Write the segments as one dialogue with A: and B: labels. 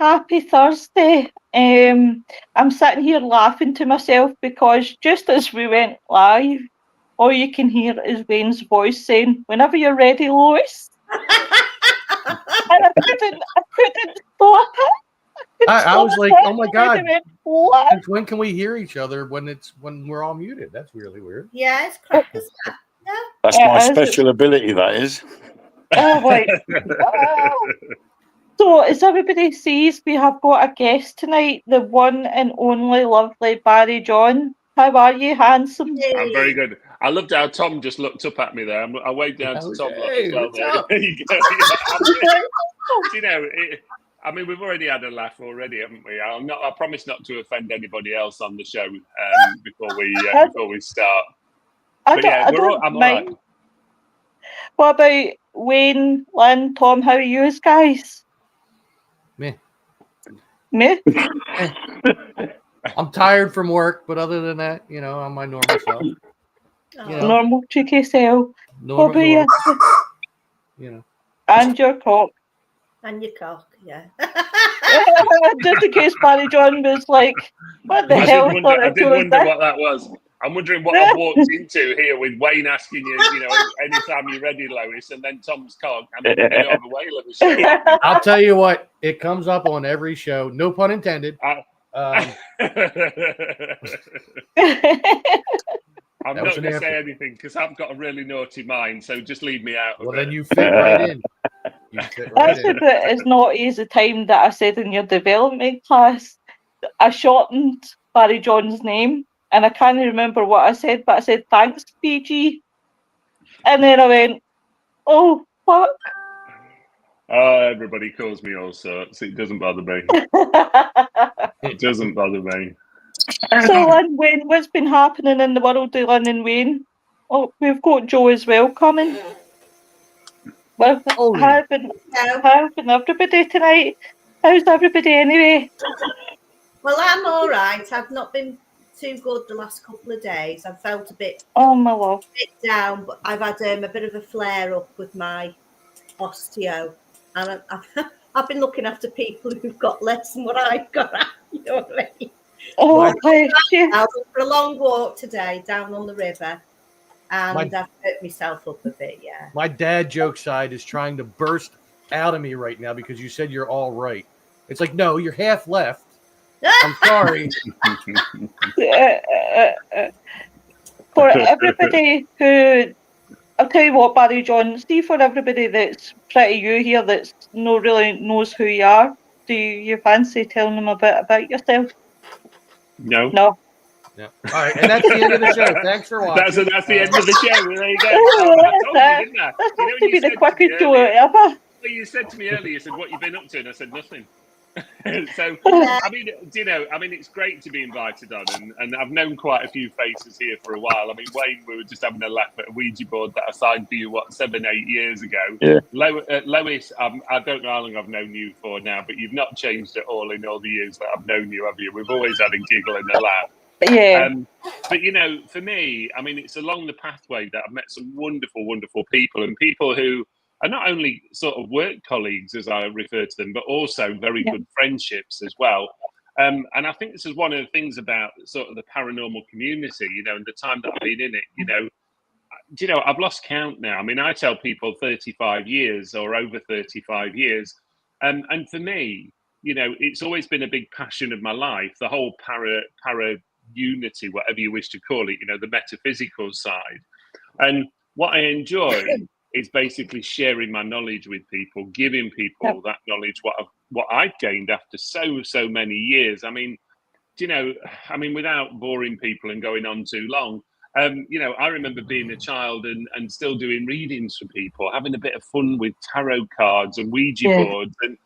A: happy Thursday. I'm sitting here laughing to myself because just as we went live, all you can hear is Wayne's voice saying, "Whenever you're ready, Lois." And I couldn't stop it.
B: I was like, oh my God.
A: What?
B: Since when can we hear each other when we're all muted? That's really weird.
C: Yeah, it's crackers. Yeah.
D: That's my special ability, that is.
A: Oh, like, oh. So, as everybody sees, we have got a guest tonight, the one and only lovely Barrie John. How are you, handsome?
E: I'm very good. I loved how Tom just looked up at me there. I waved down to Tom as well. There you go. You know, I mean, we've already had a laugh already, haven't we? I promise not to offend anybody else on the show before we start.
A: I don't mind. Right. What about Wayne, Lynn, Tom? How are you guys?
B: Me.
A: I'm
B: tired from work, but other than that, you know, I'm my normal self. You know,
A: normal cheeky self.
B: Normal. You know.
A: And your cock.
C: And your cock, yeah.
A: Just in case Barrie John was like, what the hell?
E: I did wonder what that was. I'm wondering what I've walked into here with Wayne asking you, anytime you're ready, Lois, and then Tom's cock. I mean, you have a whale of a show.
B: I'll tell you what, it comes up on every show. No pun intended.
E: I'm not going to say anything because I've got a really naughty mind, so just leave me out.
B: Well, then you fit right in.
A: I said that as naughty as the time that I said in your development class, I shortened Barrie John's name, and I can't remember what I said, but I said, "Thanks, BG." And then I went, "Oh, fuck."
E: Everybody calls me all sorts. It doesn't bother me. It doesn't bother me.
A: So, Lynn, Wayne, what's been happening in the world of Lynn and Wayne? Oh, we've got Joe as well coming. Well, how have been everybody tonight? How's everybody anyway?
C: Well, I'm all right. I've not been too good the last couple of days. I've felt a bit,
A: my love,
C: a bit down, but I've had a bit of a flare up with my osteo, and I've been looking after people who've got less than what I've got. You know what I mean?
A: Oh, bless you.
C: I was for a long walk today down on the river. And I've hurt myself up a bit, yeah.
B: My dad joke side is trying to burst out of me right now because you said you're all right. It's like, no, you're half left. I'm sorry.
A: For everybody who, I'll tell you what, Barrie John, see for everybody that's pretty new here that's no really knows who you are, do you fancy telling them a bit about yourself?
E: No.
B: Yeah. All right, and that's the end of the show. Thanks for watching.
E: That's the end of the show. There you go. I told you, didn't I?
A: That's to be the quickest show ever. Well,
E: you said to me earlier, you said, "What you've been up to?" And I said, "Nothing." So, I mean, it's great to be invited on, and I've known quite a few faces here for a while. I mean, Wayne, we were just having a laugh at a Ouija board that I signed for you, 7-8 years ago.
D: Yeah.
E: Lois, I don't know how long I've known you for now, but you've not changed at all in all the years that I've known you, have you? We've always had a giggle and a laugh.
A: Yeah.
E: But, for me, I mean, it's along the pathway that I've met some wonderful, wonderful people, and people who are not only sort of work colleagues, as I refer to them, but also very good friendships as well. And I think this is one of the things about sort of the paranormal community, and the time that I've been in it, I've lost count now. I mean, I tell people 35 years or over 35 years. And for me, it's always been a big passion of my life, the whole para unity, whatever you wish to call it, the metaphysical side. And what I enjoy is basically sharing my knowledge with people, giving people that knowledge, what I've gained after so many years. I mean, without boring people and going on too long, I remember being a child and still doing readings for people, having a bit of fun with tarot cards and Ouija boards. And,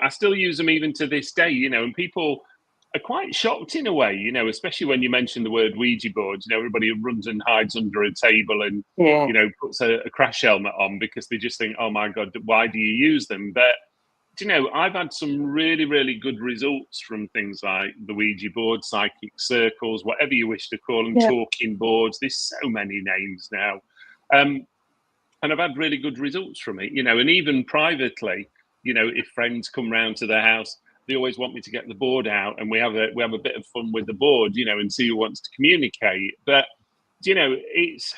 E: I still use them even to this day, and people are quite shocked in a way, especially when you mention the word Ouija boards. Everybody runs and hides under a table and, puts a crash helmet on because they just think, oh my God, why do you use them? But, I've had some really, really good results from things like the Ouija board, psychic circles, whatever you wish to call them, talking boards. There's so many names now. And I've had really good results from it, and even privately, if friends come round to the house, they always want me to get the board out, and we have a bit of fun with the board, and see who wants to communicate. But it's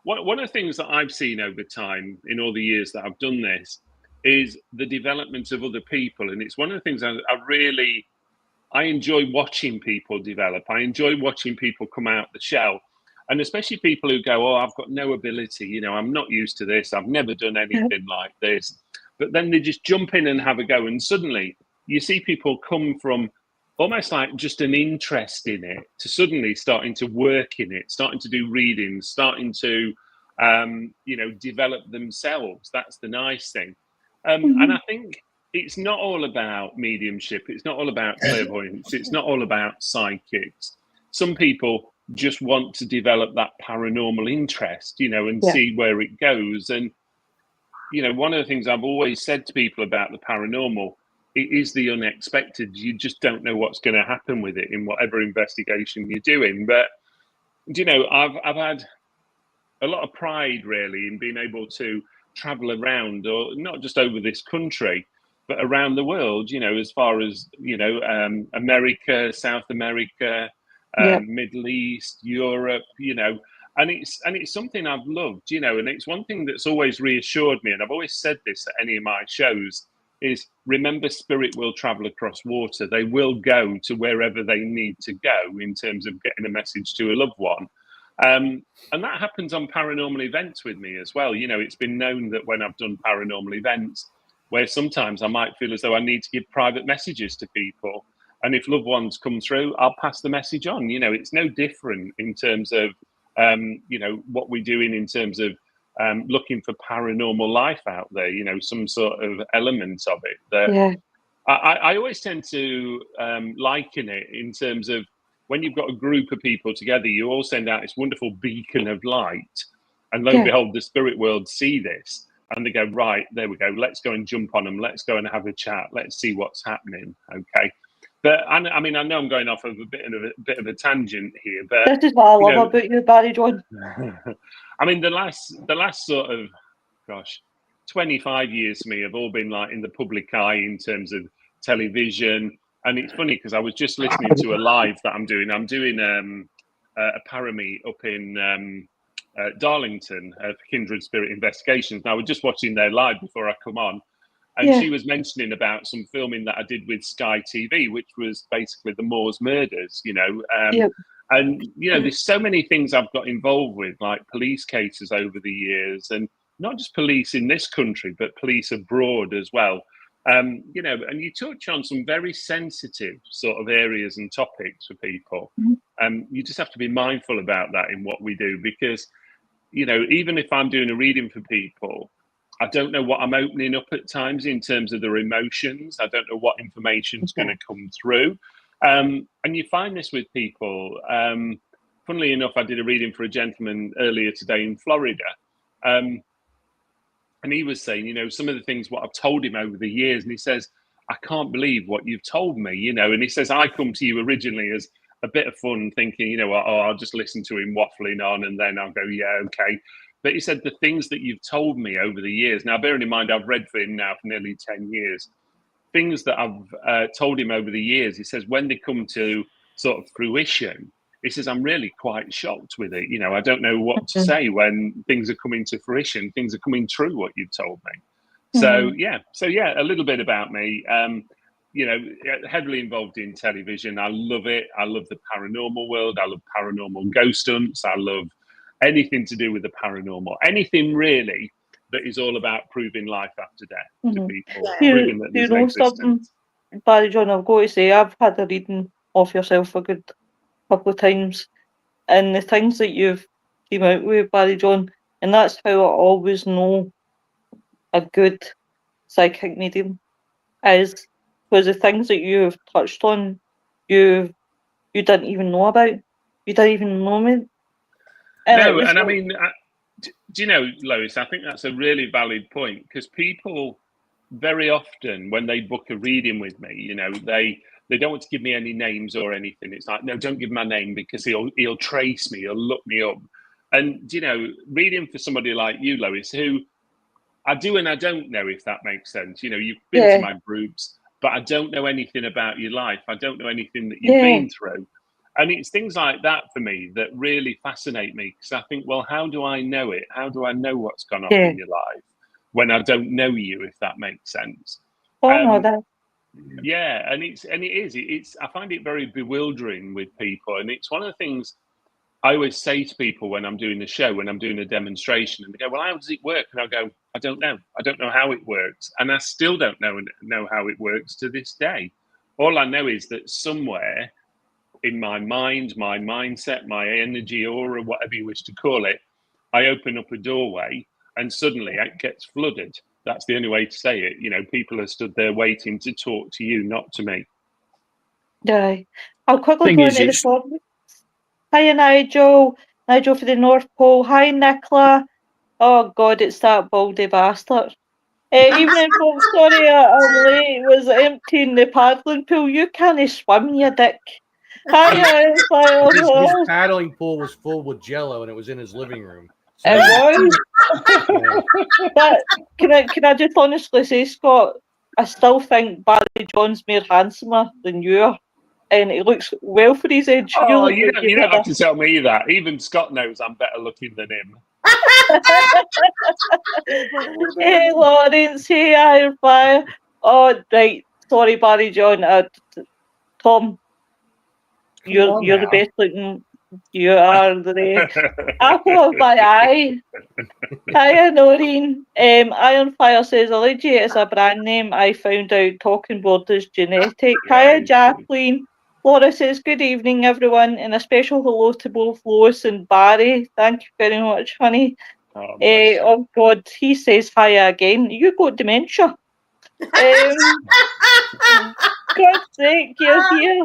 E: one of the things that I've seen over time in all the years that I've done this is the development of other people, and it's one of the things I enjoy watching people develop. I enjoy watching people come out the shell, and especially people who go, "Oh, I've got no ability. I'm not used to this. I've never done anything like this." But then they just jump in and have a go, and suddenly you see people come from almost like just an interest in it to suddenly starting to work in it, starting to do readings, starting to develop themselves. That's the nice thing. And I think it's not all about mediumship. It's not all about clairvoyance. It's not all about psychics. Some people just want to develop that paranormal interest, and see where it goes. And, one of the things I've always said to people about the paranormal, it is the unexpected. You just don't know what's going to happen with it in whatever investigation you're doing. But, I've had a lot of pride really in being able to travel around, or not just over this country, but around the world, as far as, America, South America, Middle East, Europe, and it's something I've loved, and it's one thing that's always reassured me. And I've always said this at any of my shows is, remember, spirit will travel across water. They will go to wherever they need to go in terms of getting a message to a loved one. And that happens on paranormal events with me as well. It's been known that when I've done paranormal events, where sometimes I might feel as though I need to give private messages to people, and if loved ones come through, I'll pass the message on. It's no different in terms of, what we're doing in terms of looking for paranormal life out there, some sort of element of it. That I always tend to liken it in terms of, when you've got a group of people together, you all send out this wonderful beacon of light, and lo and behold, the spirit world see this, and they go, right, there we go, let's go and jump on them, let's go and have a chat, let's see what's happening. Okay. But I know I'm going off of a bit of a tangent here, but
A: this is what I love about you, Barrie John.
E: I mean, the last sort of 25 years for me have all been like in the public eye in terms of television. And it's funny because I was just listening to a live that I'm doing. I'm doing a parami up in Darlington for Kindred Spirit Investigations. Now, I was just watching their live before I come on. And she was mentioning about some filming that I did with Sky TV, which was basically the Moors murders, And, there's so many things I've got involved with, like police cases over the years, and not just police in this country, but police abroad as well. And you touch on some very sensitive sort of areas and topics for people. You just have to be mindful about that in what we do, because, even if I'm doing a reading for people, I don't know what I'm opening up at times in terms of their emotions. I don't know what information is going to come through. And you find this with people. Funnily enough, I did a reading for a gentleman earlier today in Florida. And he was saying, some of the things what I've told him over the years, and he says, I can't believe what you've told me, and he says, I come to you originally as a bit of fun, thinking, I'll just listen to him waffling on, and then I'll go, yeah, okay. But he said, the things that you've told me over the years, now bearing in mind, I've read for him now for nearly 10 years, things that I've told him over the years, he says, when they come to sort of fruition, he says, I'm really quite shocked with it. I don't know what to say when things are coming to fruition, things are coming true, what you've told me. So, a little bit about me. Heavily involved in television. I love it. I love the paranormal world. I love paranormal ghost hunts. I love anything to do with the paranormal. Anything really that is all about proving life after death to people. Proving that there's existence.
A: Barrie John, I've got to say, I've had a reading of yourself a good couple of times, and the things that you've came out with, Barrie John, and that's how I always know a good psychic medium is, because the things that you have touched on, you didn't even know about, you didn't even know me.
E: And I mean, do you know, Lois, I think that's a really valid point, because people very often, when they book a reading with me, they don't want to give me any names or anything. It's like, no, don't give my name, because he'll trace me, he'll look me up. And, reading for somebody like you, Lois, who I do and I don't know, if that makes sense. You've been to my groups. but I don't know anything about your life. I don't know anything that you've been through. And it's things like that for me that really fascinate me, because I think, well, how do I know it? How do I know what's gone off in your life when I don't know you, if that makes sense?
A: Oh, no, that.
E: Yeah, and it is. I find it very bewildering with people, and it's one of the things I always say to people when I'm doing the show, when I'm doing a demonstration, and they go, "Well, how does it work?" And I go, "I don't know. I don't know how it works," and I still don't know how it works to this day. All I know is that somewhere in my mind, my mindset, my energy, aura, whatever you wish to call it, I open up a doorway and suddenly it gets flooded. That's the only way to say it. You know, people are stood there waiting to talk to you, not to me.
A: Yeah. I'll quickly
D: Thing
A: go
D: is,
A: into the comments. Hiya, Nigel. Nigel for the North Pole. Hi, Nicola. Oh, God, it's that baldy bastard. Evening, folks. Sorry I'm late. Was emptying the paddling pool. You can't swim, you dick. Hiya,
B: His paddling pool was full with Jello, and it was in his living room. So
A: It was. But can I just honestly say, Scott, I still think Barrie John's more handsomer than you are, and he looks well for his age.
E: Oh,
A: look
E: you
A: like
E: don't,
A: you've
E: you don't
A: had
E: have to tell me that. Even Scott knows I'm better looking than him.
A: Hey, Lawrence, hey, Iron Fire. Oh, right. Sorry, Barrie John. Tom, you're the best looking. You are the apple of my eye. Hiya, Noreen. Iron Fire says Allegiate is a brand name. I found out talking board is genetic. Hiya, Jacqueline. Laura says, good evening, everyone, and a special hello to both Lois and Barry. Thank you very much, honey. Oh, God, he says hiya again. You got dementia. God's sake, you're here.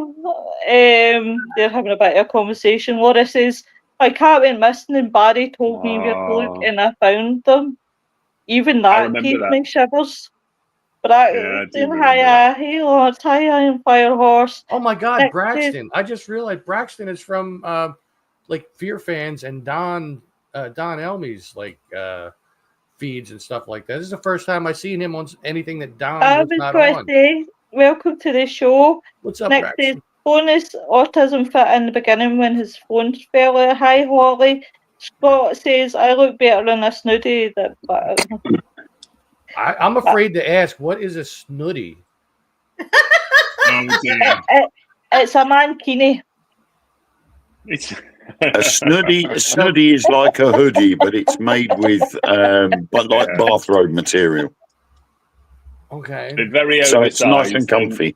A: They're having a bit of a conversation. Laura says, my cat went missing and Barry told me where to look and I found them. Even that gave me shivers. Braxton, hiya. Hey, Lord. Hiya, and Firehorse.
B: Oh, my God, Braxton. I just realized Braxton is from, like, Fear Fans and Don Elmy's, like, feeds and stuff like that. This is the first time I've seen him on anything that Don was not on.
A: Say, welcome to the show.
B: What's up,
A: Nick
B: Braxton?
A: says, bonus autism fit in the beginning when his phone fell out. Hi, Holly. Scott says, I look better in a snooty.
B: I'm afraid to ask, what is a snooty?
E: Oh, dear.
A: It's a mankini.
D: A snooty is like a hoodie, but it's made with bathrobe material.
B: Okay.
E: They're very
D: so
E: oversized.
D: It's nice and comfy.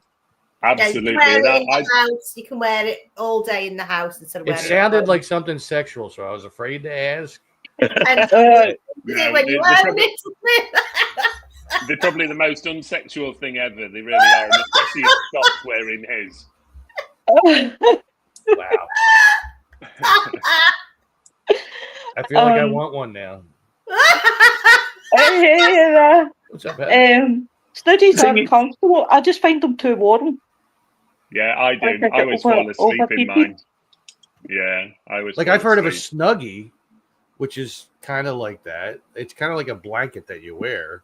E: Absolutely.
C: Yeah, you can wear it in the house. You can wear it all day in the house instead of wearing it.
B: It sounded like something sexual, so I was afraid to ask.
C: When you wear it.
E: They're probably the most unsexual thing ever. They really are, and especially if Scott's wearing his.
B: Wow. I feel like I want one now. What's up,
A: Snooties aren't comfortable. I just find them too warm.
E: Yeah, I do. I always fall asleep in mine. Yeah, I always.
B: Like I've heard of a Snuggie, which is kind of like that. It's kind of like a blanket that you wear.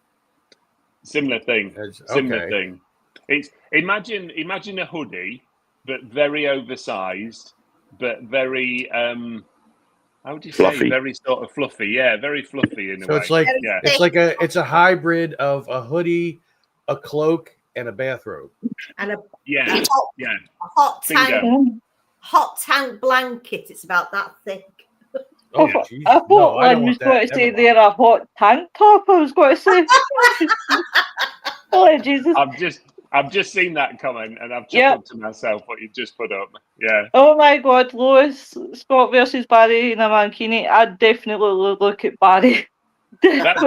E: Similar thing. Similar thing. It's imagine a hoodie, but very oversized, but very how would you
D: fluffy.
E: say? Very sort of fluffy. Yeah, very fluffy in a way.
B: So it's like it's a hybrid of a hoodie, a cloak, and a bathrobe.
C: And a hot tank blanket. It's about that thick.
A: I thought one was going to say they're a hot tank top. I was going to say. Oh, Jesus.
E: I've just seen that comment and I've chuckled to myself what you've just put up. Yeah.
A: Oh my God, Lois, Scott versus Barry in a mankini. I'd definitely look at Barry.
E: That's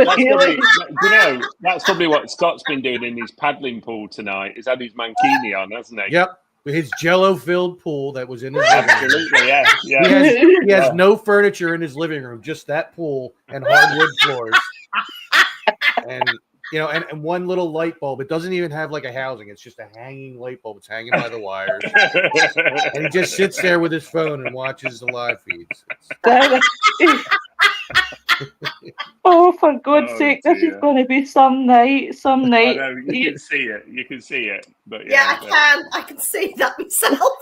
E: probably what Scott's been doing in his paddling pool tonight. He's had his mankini on, hasn't he?
B: Yep. His Jello-filled pool that was in his living room.
E: Absolutely, yeah.
B: He has no furniture in his living room, just that pool and hardwood floors. And and one little light bulb. It doesn't even have like a housing. It's just a hanging light bulb. It's hanging by the wires. And he just sits there with his phone and watches the live feeds.
A: Oh, for God's
E: Oh,
A: sake, this is
E: dear.
A: going to be some night, some
E: I
A: night.
E: know you can see it. You can see it. But
C: Yeah,
E: yeah,
C: I can see that myself.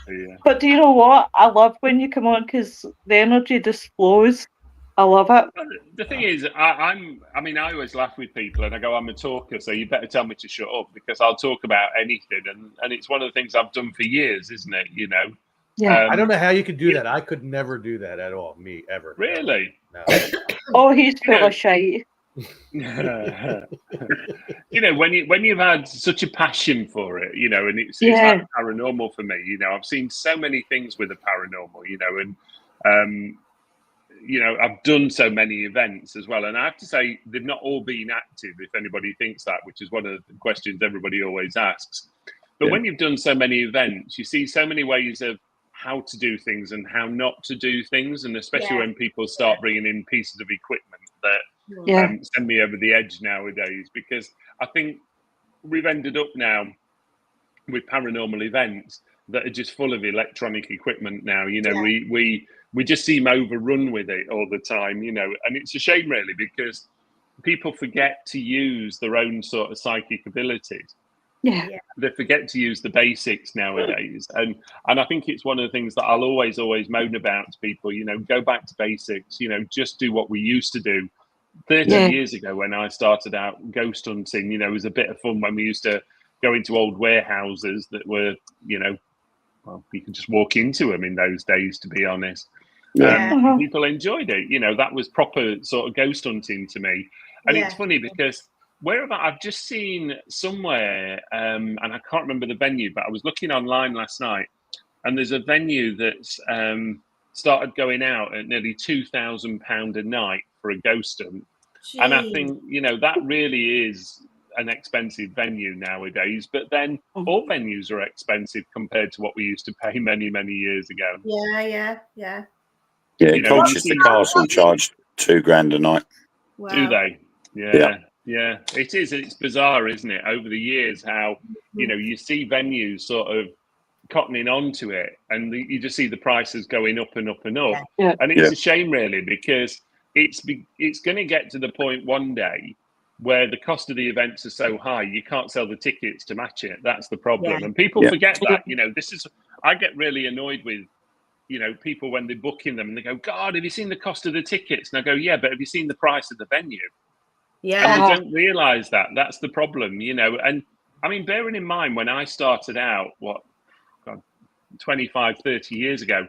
E: yeah.
A: But do you know what? I love when you come on because the energy just flows. I love it.
E: Well, the thing is, I mean, I always laugh with people, and I go, "I'm a talker, so you better tell me to shut up because I'll talk about anything." And it's one of the things I've done for years, isn't it? You know.
A: Yeah.
B: I don't know how you could do
E: you-
B: that. I could never do that at all. Me ever. No.
E: Really.
B: No.
A: Oh, he's
E: You
A: full
E: know,
A: of shite.
E: you know, when you've had such a passion for it, you know, and it's like
A: Yeah.
E: the paranormal for me. You know, I've seen so many things with the paranormal. You know, and you know, I've done so many events as well, and I have to say they've not all been active. If anybody thinks that, which is one of the questions everybody always asks. But when you've done so many events, you see so many ways of how to do things and how not to do things, and especially
C: Yeah.
E: when people start bringing in pieces of equipment that
A: Yeah.
E: send me over the edge nowadays. Because I think we've ended up now with paranormal events that are just full of electronic equipment now. You know,
C: Yeah.
E: we just seem overrun with it all the time. You know, and it's a shame really because people forget to use their own sort of psychic abilities.
A: Yeah.
E: They forget to use the basics nowadays, and I think it's one of the things that I'll always moan about to people. You know, go back to basics. You know, just do what we used to do 30
A: Yeah.
E: years ago when I started out ghost hunting. You know, it was a bit of fun when we used to go into old warehouses that were, you know, well, you could just walk into them in those days, to be honest.
C: Yeah.
A: Uh-huh.
E: People enjoyed it. You know, that was proper sort of ghost hunting to me. And
C: Yeah.
E: it's funny because wherever I've just seen somewhere, and I can't remember the venue, but I was looking online last night, and there's a venue that's started going out at nearly £2,000 a night for a ghost hunt. And I
C: Gee.
E: think, you know, that really is an expensive venue nowadays. But then all venues are expensive compared to what we used to pay many, many years ago.
C: Yeah, yeah, yeah.
D: Yeah,
E: You know, you
D: Colchester
E: see,
D: Castle charged £2,000 a night.
C: Wow.
E: do they?
D: Yeah.
E: Yeah. It is. It's bizarre, isn't it? Over the years, how, you know, you see venues sort of cottoning onto it, and you just see the prices going up and up and up.
A: Yeah.
E: And it's
D: Yeah.
E: a shame, really, because it's going to get to the point one day where the cost of the events are so high you can't sell the tickets to match it. That's the problem,
C: Yeah.
E: and people
D: Yeah.
E: forget that. You know, this is. I get really annoyed with, you know, people when they're booking them and they go, "God, have you seen the cost of the tickets?" And I go, "Yeah, but have you seen the price of the venue?" And
C: Yeah.
E: they don't realise that. That's the problem, you know. And I mean, bearing in mind when I started out, what, God, 25, 30 years ago,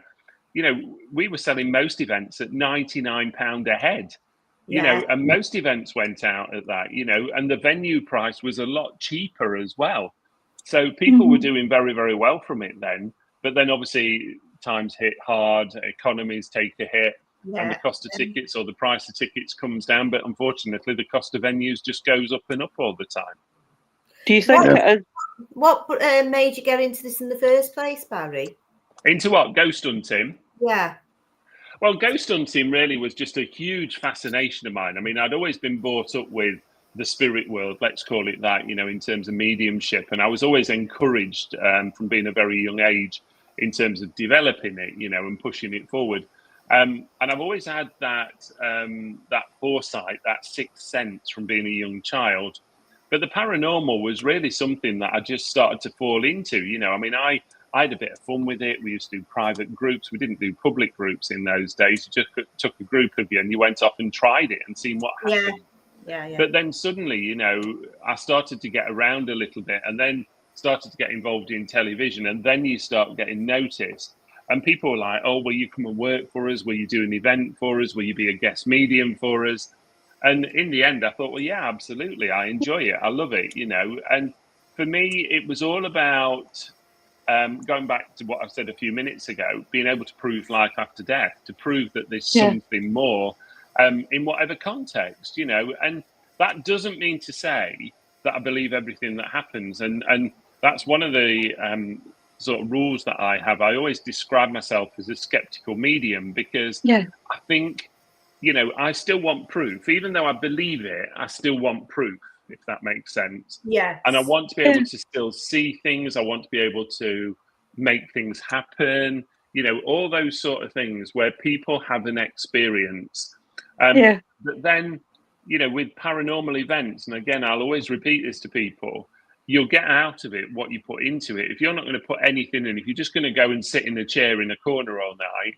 E: you know, we were selling most events at £99 a head, you
C: Yeah.
E: know, and most events went out at that, you know, and the venue price was a lot cheaper as well. So people were doing very, very well from it then. But then obviously times hit hard, economies take a hit, and the
C: Yeah.
E: cost of tickets or the price of tickets comes down. But unfortunately, the cost of venues just goes up and up all the time.
A: Do you think
C: What-
A: it is?
C: What made you get into this in the first place, Barry?
E: Into what? Ghost hunting?
C: Yeah.
E: Well, ghost hunting really was just a huge fascination of mine. I mean, I'd always been brought up with the spirit world, let's call it that, you know, in terms of mediumship. And I was always encouraged from being a very young age in terms of developing it, you know, and pushing it forward. And I've always had that that foresight, that sixth sense from being a young child. But the paranormal was really something that I just started to fall into. You know, I mean, I had a bit of fun with it. We used to do private groups. We didn't do public groups in those days. You just took a group of you and you went off and tried it and seen what happened.
C: Yeah.
E: But then suddenly, you know, I started to get around a little bit and then started to get involved in television. And then you start getting noticed. And people were like, "Oh, will you come and work for us? Will you do an event for us? Will you be a guest medium for us?" And in the end, I thought, well, yeah, absolutely. I enjoy it. I love it, you know. And for me, it was all about going back to what I said a few minutes ago, being able to prove life after death, to prove that there's something more in whatever context, you know. And that doesn't mean to say that I believe everything that happens. And that's one of the sort of rules that I have. I always describe myself as a skeptical medium because I think, you know, I still want proof. Even though I believe it, I still want proof, if that makes sense.
C: Yes.
E: And I want to be able to still see things. I want to be able to make things happen. You know, all those sort of things where people have an experience But then, with paranormal events, and again, I'll always repeat this to people, you'll get out of it what you put into it. If you're not going to put anything in, if you're just going to go and sit in a chair in a corner all night,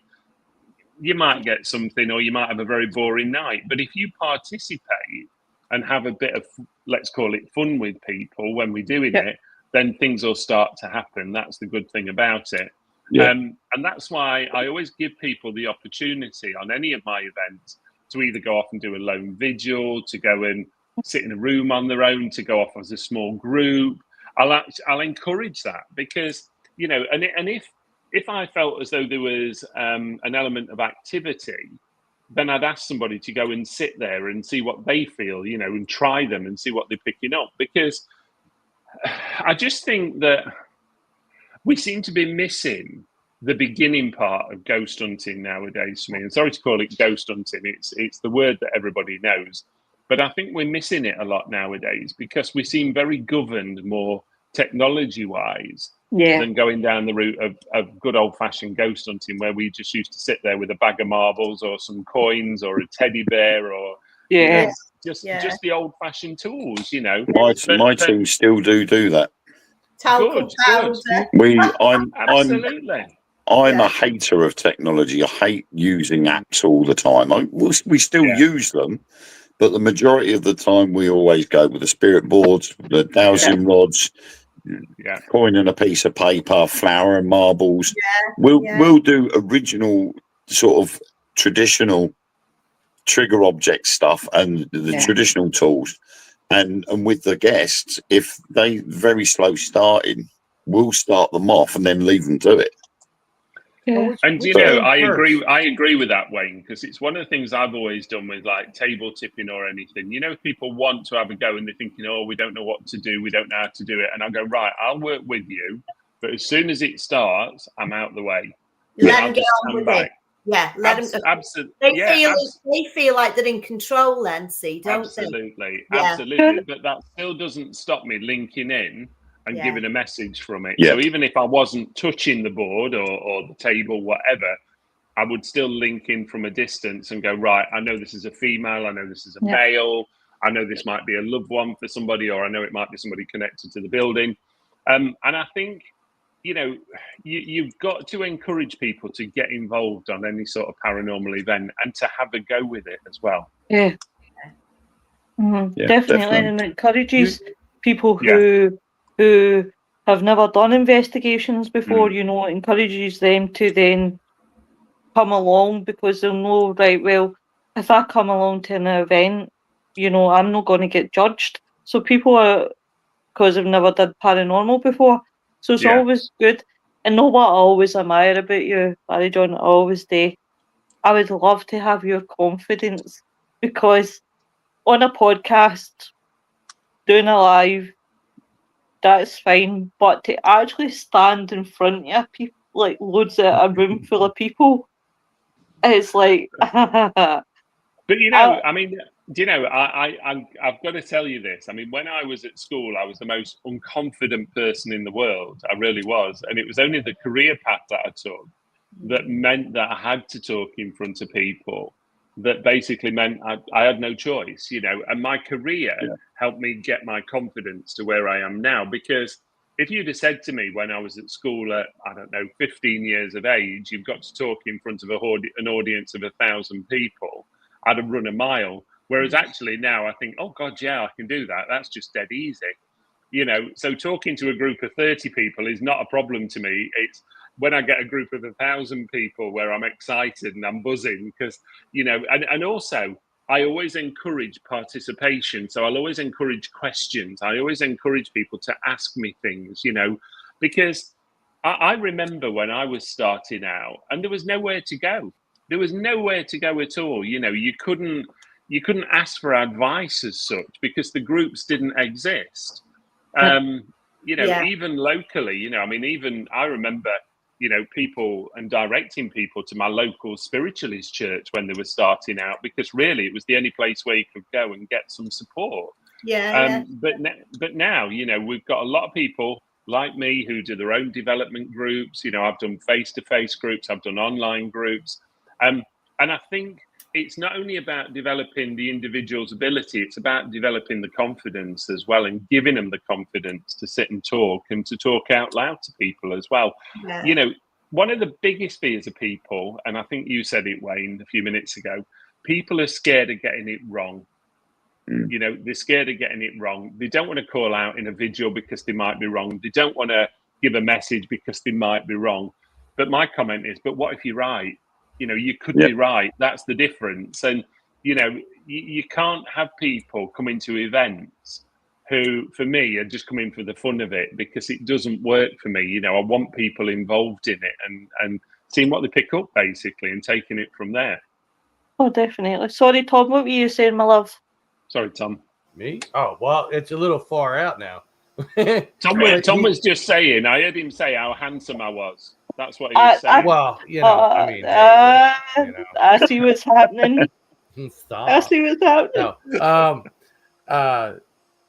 E: you might get something, or you might have a very boring night. But if you participate and have a bit of, let's call it, fun with people when we're doing it, then things will start to happen. That's the good thing about it. And that's why I always give people the opportunity on any of my events to either go off and do a lone vigil, to go and sit in a room on their own, to go off as a small group. I'll encourage that, because, and if I felt as though there was an element of activity, then I'd ask somebody to go and sit there and see what they feel, and try them and see what they're picking up. Because I just think that we seem to be missing the beginning part of ghost hunting nowadays for me. And sorry to call it ghost hunting, it's the word that everybody knows. But I think we're missing it a lot nowadays, because we seem very governed more technology-wise than going down the route of good old-fashioned ghost hunting, where we just used to sit there with a bag of marbles or some coins or a teddy bear, or just the old-fashioned tools,
D: My team still do that.
C: Talcum powder.
E: Absolutely.
D: I'm a hater of technology. I hate using apps all the time. We still use them, but the majority of the time we always go with the spirit boards, the dowsing rods, coin and a piece of paper, flour and marbles. We'll do original sort of traditional trigger object stuff and the traditional tools. And with the guests, if they very slow starting, we'll start them off and then leave them to it.
E: And I agree with that, Wayne, because it's one of the things I've always done with like table tipping or anything. If people want to have a go and they're thinking, oh, we don't know what to do, we don't know how to do it, and I go, right, I'll work with you, but as soon as it starts, I'm out the way.
C: Let them get on with it. Yeah, let them.
E: Absolutely.
C: They feel like they're in control, then, don't
E: absolutely.
C: they?
E: Absolutely. But that still doesn't stop me linking in and giving a message from it.
D: Yeah.
E: So even if I wasn't touching the board or the table, whatever, I would still link in from a distance and go, right, I know this is a female, I know this is a male, I know this might be a loved one for somebody, or I know it might be somebody connected to the building. And I think, you've got to encourage people to get involved on any sort of paranormal event and to have a go with it as well.
A: Yeah. Definitely. And it encourages people who have never done investigations before, it encourages them to then come along, because they'll know, right, well, if I come along to an event, I'm not going to get judged. So people are, because they've never done paranormal before, so it's always good. And know what I always admire about you, Barrie John, I always do. I would love to have your confidence, because on a podcast, doing a live, that's fine, but to actually stand in front of people, like loads of a room full of people, it's like.
E: But I've got to tell you this. I mean, when I was at school, I was the most unconfident person in the world. I really was, and it was only the career path that I took that meant that I had to talk in front of people. That basically meant I had no choice, and my career helped me get my confidence to where I am now. Because if you'd have said to me when I was at school at, 15 years of age, you've got to talk in front of an audience of 1,000 people, I'd have run a mile. Whereas actually now I think, oh God, yeah, I can do that. That's just dead easy. So talking to a group of 30 people is not a problem to me. It's when I get a group of 1,000 people where I'm excited and I'm buzzing, because, and also I always encourage participation. So I'll always encourage questions. I always encourage people to ask me things, because I remember when I was starting out and there was nowhere to go. There was nowhere to go at all. You couldn't ask for advice as such, because the groups didn't exist. Even locally, even I remember, people and directing people to my local spiritualist church when they were starting out, because really it was the only place where you could go and get some support. But now, we've got a lot of people like me who do their own development groups. I've done face-to-face groups, I've done online groups. And I think it's not only about developing the individual's ability, it's about developing the confidence as well, and giving them the confidence to sit and talk and to talk out loud to people as well.
C: Yeah.
E: You know, one of the biggest fears of people, and I think you said it, Wayne, a few minutes ago, people are scared of getting it wrong. You know, they're scared of getting it wrong. They don't want to call out in a video because they might be wrong. They don't want to give a message because they might be wrong. But my comment is, but what if you're right? You know, you could be right. That's the difference. And, you know, you can't have people coming to events who, for me, are just coming for the fun of it, because it doesn't work for me. You know, I want people involved in it and seeing what they pick up, basically, and taking it from there.
A: Oh, definitely. Sorry, Tom, what were you saying, my love?
E: Sorry, Tom.
B: Me? Oh, well, it's a little far out now.
E: Tom was just saying, I heard him say how handsome I was. That's what he was saying.
B: Well, you know, I mean, you know.
A: I see what's happening.
B: Stop.
A: I see what's happening.
B: No.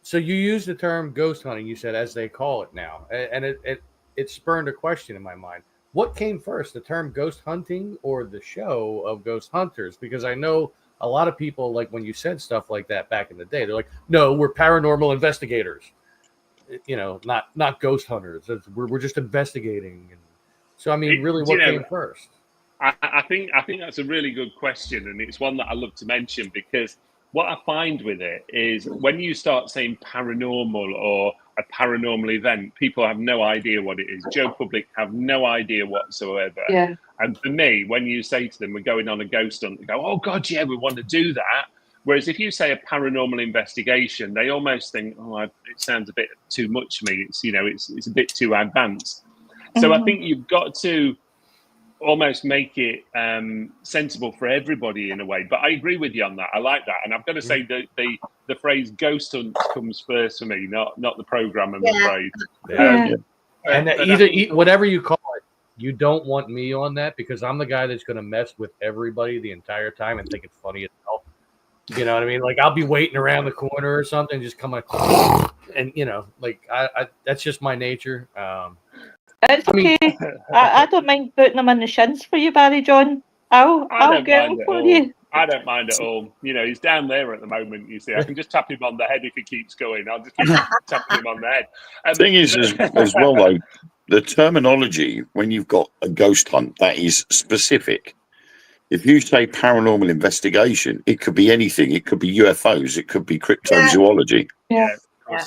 B: So you use the term ghost hunting, you said, as they call it now, and it spurned a question in my mind. What came first, the term ghost hunting or the show of ghost hunters? Because I know a lot of people, like when you said stuff like that back in the day, they're like, no, we're paranormal investigators, you know, not ghost hunters. We're just investigating. And so, I mean, really, what came first?
E: I think that's a really good question, and it's one that I love to mention, because what I find with it is when you start saying paranormal or a paranormal event, people have no idea what it is. Joe Public have no idea whatsoever.
A: Yeah.
E: And for me, when you say to them, we're going on a ghost hunt, they go, oh, God, yeah, we want to do that. Whereas if you say a paranormal investigation, they almost think, oh, it sounds a bit too much to me. It's, you know, it's a bit too advanced. So I think you've got to almost make it sensible for everybody in a way. But I agree with you on that. I like that. And I've got to say that the phrase ghost hunt comes first for me, not the program, I'm afraid.
B: And either whatever you call it, you don't want me on that, because I'm the guy that's going to mess with everybody the entire time and think it's funny as hell. You know what I mean? Like, I'll be waiting around the corner or something, just come like, and you know, like I that's just my nature.
A: It's okay. I don't mind putting them in the shins for you, Barrie John. I'll get them for you.
E: I don't mind at all. You know, he's down there at the moment, you see. I can just tap him on the head if he keeps going. I'll just keep tapping him on the head.
D: The thing is, as well, though, the terminology, when you've got a ghost hunt, that is specific. If you say paranormal investigation, it could be anything. It could be UFOs. It could be cryptozoology.
A: Yeah.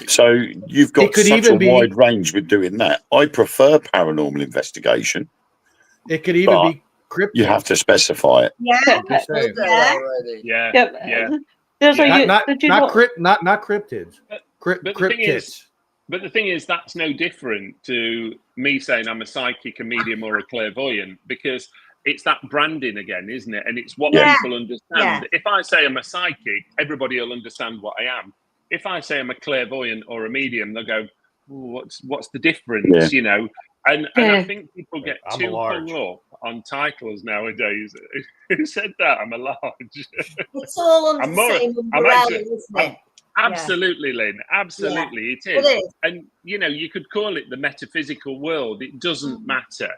D: So you've got such a wide range with doing that. I prefer paranormal investigation.
B: It could even be cryptid.
D: You have to specify it.
E: Yeah.
A: There's
B: not cryptids. Cryptids.
E: But the thing is, that's no different to me saying I'm a psychic, a medium, or a clairvoyant, because it's that branding again, isn't it? And it's what people understand. Yeah. If I say I'm a psychic, everybody will understand what I am. If I say I'm a clairvoyant or a medium, they'll go, what's the difference, you know? And I think people get too hung up on titles nowadays. Who said that? I'm a large.
C: It's all under the same umbrella, isn't it?
E: Absolutely, Lynn. Absolutely, it is. And, you know, you could call it the metaphysical world. It doesn't matter.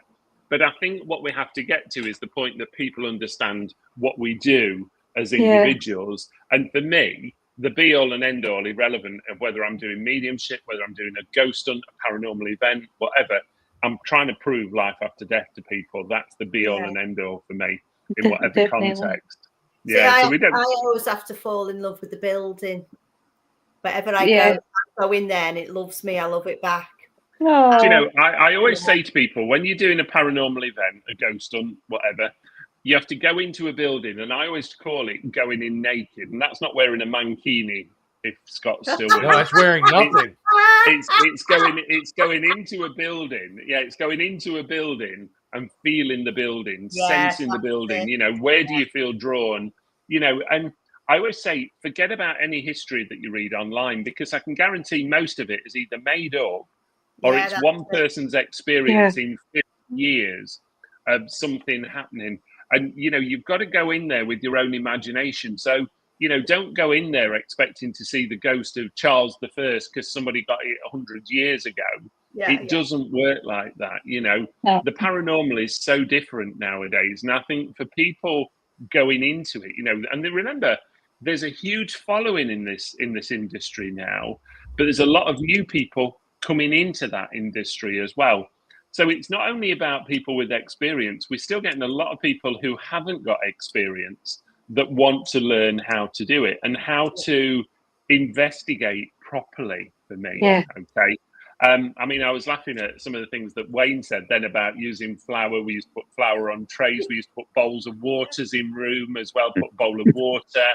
E: But I think what we have to get to is the point that people understand what we do as individuals. And for me, the be-all and end-all, irrelevant of whether I'm doing mediumship, whether I'm doing a ghost hunt, a paranormal event, whatever, I'm trying to prove life after death to people. That's the be-all and end-all for me, in whatever context.
C: Yeah, see, I always have to fall in love with the building. Wherever I go in there and it loves me, I love it back.
A: Oh.
E: You know, I always say to people, when you're doing a paranormal event, a ghost hunt, whatever, you have to go into a building, and I always call it going in naked, and that's not wearing a mankini. If Scott's still with
B: no, that's wearing nothing.
E: It's going into a building. Yeah, it's going into a building and feeling the building, sensing the building. You know, where do you feel drawn? You know, and I always say, forget about any history that you read online, because I can guarantee most of it is either made up or it's one person's experience in 50 years of something happening. And, you know, you've got to go in there with your own imagination. So, you know, don't go in there expecting to see the ghost of Charles I because somebody got it 100 years ago. It doesn't work like that, you know. The paranormal is so different nowadays. And I think for people going into it, and then remember, there's a huge following in this industry now, but there's a lot of new people coming into that industry as well. So it's not only about people with experience, we're still getting a lot of people who haven't got experience that want to learn how to do it and how to investigate properly, for me.
A: Yeah.
E: Okay. I mean, I was laughing at some of the things that Wayne said then about using flour. We used to put flour on trays. We used to put bowls of waters in room as well, put a bowl of water,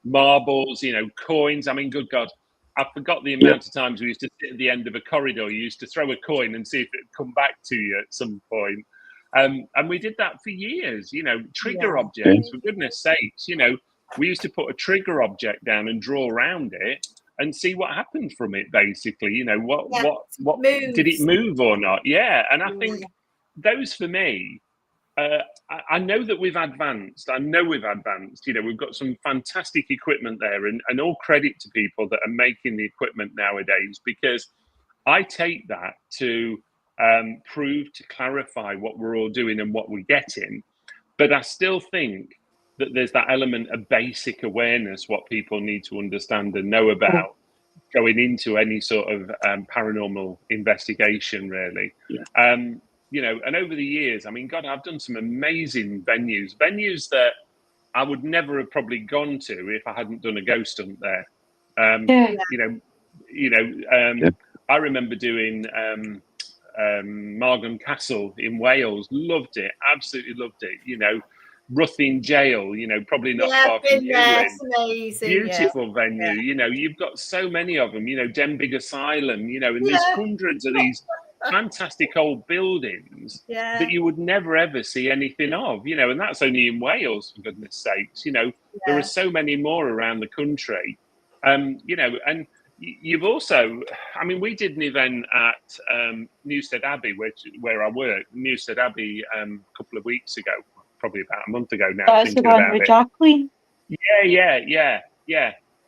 E: marbles, coins. I mean, good God, I forgot the amount of times we used to sit at the end of a corridor. You used to throw a coin and see if it would come back to you at some point. And we did that for years, trigger objects, for goodness sakes, we used to put a trigger object down and draw around it and see what happened from it, basically. What did it move or not? Yeah. And I think those, for me, I know that we've advanced. We've got some fantastic equipment there, and all credit to people that are making the equipment nowadays, because I take that to prove, to clarify what we're all doing and what we're getting. But I still think that there's that element of basic awareness, what people need to understand and know about going into any sort of paranormal investigation, really. And over the years, I mean, God, I've done some amazing venues that I would never have probably gone to if I hadn't done a ghost hunt there. I remember doing Margam Castle in Wales. Loved it, absolutely loved it. Ruthin Jail, probably not far from you.
C: It's amazing.
E: Beautiful venue. You've got so many of them. Denbigh Asylum. And there's hundreds of these fantastic old buildings that you would never ever see anything of. And that's only in Wales, for goodness sakes. There are so many more around the country. And you've also, I mean, we did an event at Newstead Abbey, where I work, Newstead Abbey, a couple of weeks ago, probably about a month ago now.
A: That's the one with Jacqueline.
E: Yeah.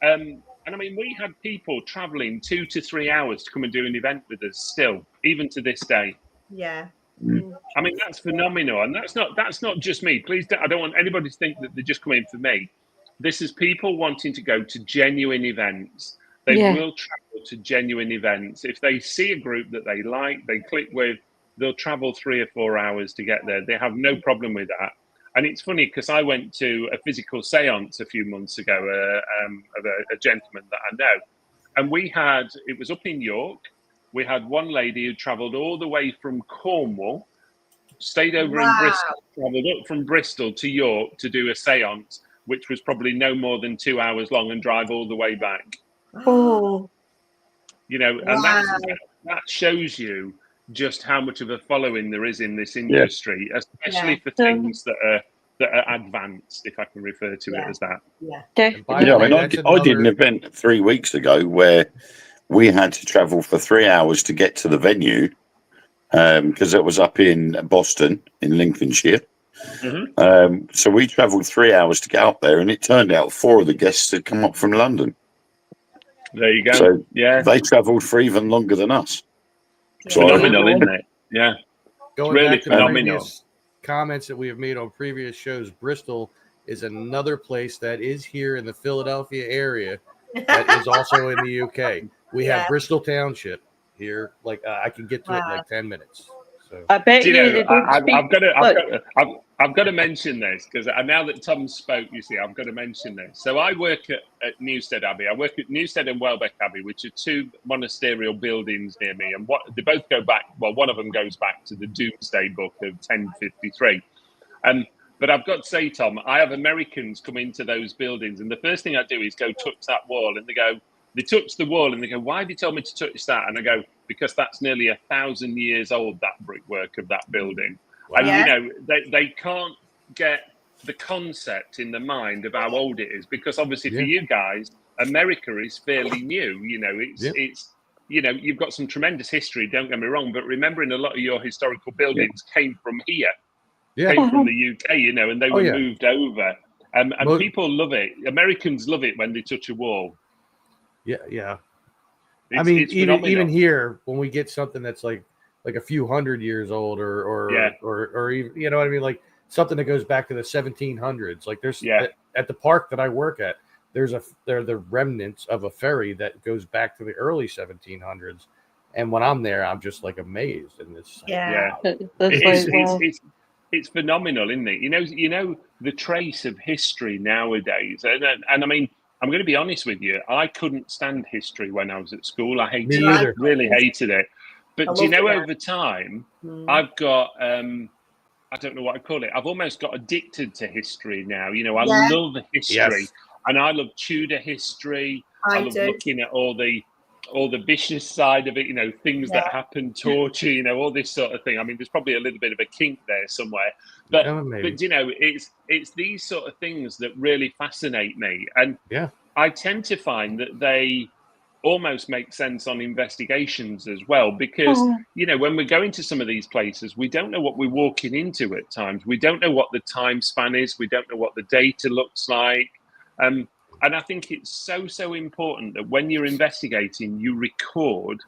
E: And I mean, we had people travelling 2 to 3 hours to come and do an event with us still, even to this day.
C: Yeah.
E: I mean, that's phenomenal. And that's not just me. Please, I don't want anybody to think that they're just coming for me. This is people wanting to go to genuine events. They will travel to genuine events. If they see a group that they like, they click with, they'll travel 3 or 4 hours to get there. They have no problem with that. And it's funny because I went to a physical seance a few months ago of a gentleman that I know. And it was up in York. We had one lady who travelled all the way from Cornwall, stayed over in Bristol, travelled up from Bristol to York to do a seance, which was probably no more than 2 hours long, and drive all the way back.
A: Oh.
E: And that shows you just how much of a following there is in this industry, especially for things that are advanced, if I can refer to it as that.
D: I did an event 3 weeks ago where we had to travel for 3 hours to get to the venue because it was up in Boston, in Lincolnshire. So we travelled 3 hours to get up there, and it turned out 4 of the guests had come up from London.
E: There you go.
D: So they travelled for even longer than us.
E: It's phenomenal, isn't it? Yeah.
B: Going
E: really
B: back to
E: phenomenal.
B: Previous comments that we have made on previous shows, Bristol is another place that is here in the Philadelphia area that is also in the UK. We have Bristol Township here. Like I can get to it in like 10 minutes. So
A: I bet
E: I've got to mention this because now that Tom spoke, you see, I've got to mention this. So I work at Newstead Abbey. I work at Newstead and Welbeck Abbey, which are 2 monasterial buildings near me, and they both go back. Well, one of them goes back to the Doomsday Book of 1053. But I've got to say, Tom, I have Americans come into those buildings, and the first thing I do is go touch that wall, and they touch the wall, and they go, "Why have you told me to touch that?" And I go, "Because that's nearly 1,000 years old, that brickwork of that building." Wow. And they can't get the concept in the mind of how old it is, because obviously for you guys, America is fairly new. It's you've got some tremendous history. Don't get me wrong, but remembering a lot of your historical buildings came from here. Came from the UK, and they were moved over. And people love it. Americans love it when they touch a wall.
B: Yeah. I mean, even here, when we get something that's like a few hundred years old, or even, you know what I mean, like something that goes back to the 1700s. Like there's
E: Yeah.
B: at the park that I work at, there are the remnants of a ferry that goes back to the early 1700s. And when I'm there, I'm just like amazed, and it's like,
C: Yeah.
B: wow.
E: It's phenomenal, isn't it? You know the trace of history nowadays, and I mean, I'm going to be honest with you. I couldn't stand history when I was at school. I hated
B: Me either.
E: it, really hated it. But
C: I
E: do you
C: loved
E: know,
C: it.
E: over time,
C: Mm.
E: I've got I don't know what I call it. I've almost got addicted to history now. You know, I
C: Yeah.
E: love history,
B: Yes.
E: and I love Tudor history. I
C: I
E: love
C: do.
E: looking at all the vicious side of it, you know, things that happen, torture, you know, all this sort of thing. I mean, there's probably a little bit of a kink there somewhere, but
B: Maybe.
E: you know, it's these sort of things that really fascinate me, and
B: Yeah.
E: I tend to find that they almost make sense on investigations as well, because you know, when we're going to some of these places, we don't know what we're walking into at times. We don't know what the time span is. We don't know what the data looks like. And I think it's so important that when you're investigating, you record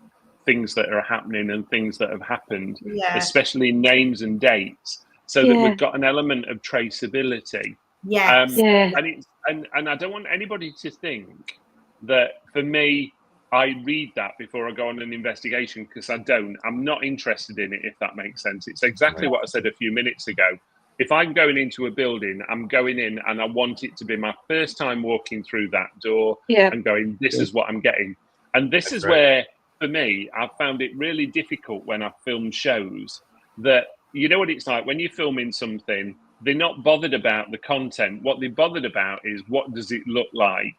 E: things that are happening and things that have happened,
C: Yeah.
E: especially names and dates, so that we've got an element of traceability.
C: Yes.
E: And I don't want anybody to think that, for me, I read that before I go on an investigation, because I don't. I'm not interested in it, if that makes sense. It's exactly what I said a few minutes ago. If I'm going into a building, I'm going in and I want it to be my first time walking through that door and going, this is what I'm getting. And this is where, for me, I've found it really difficult when I film shows, that, you know what it's like when you're filming something, they're not bothered about the content. What they're bothered about is, what does it look like?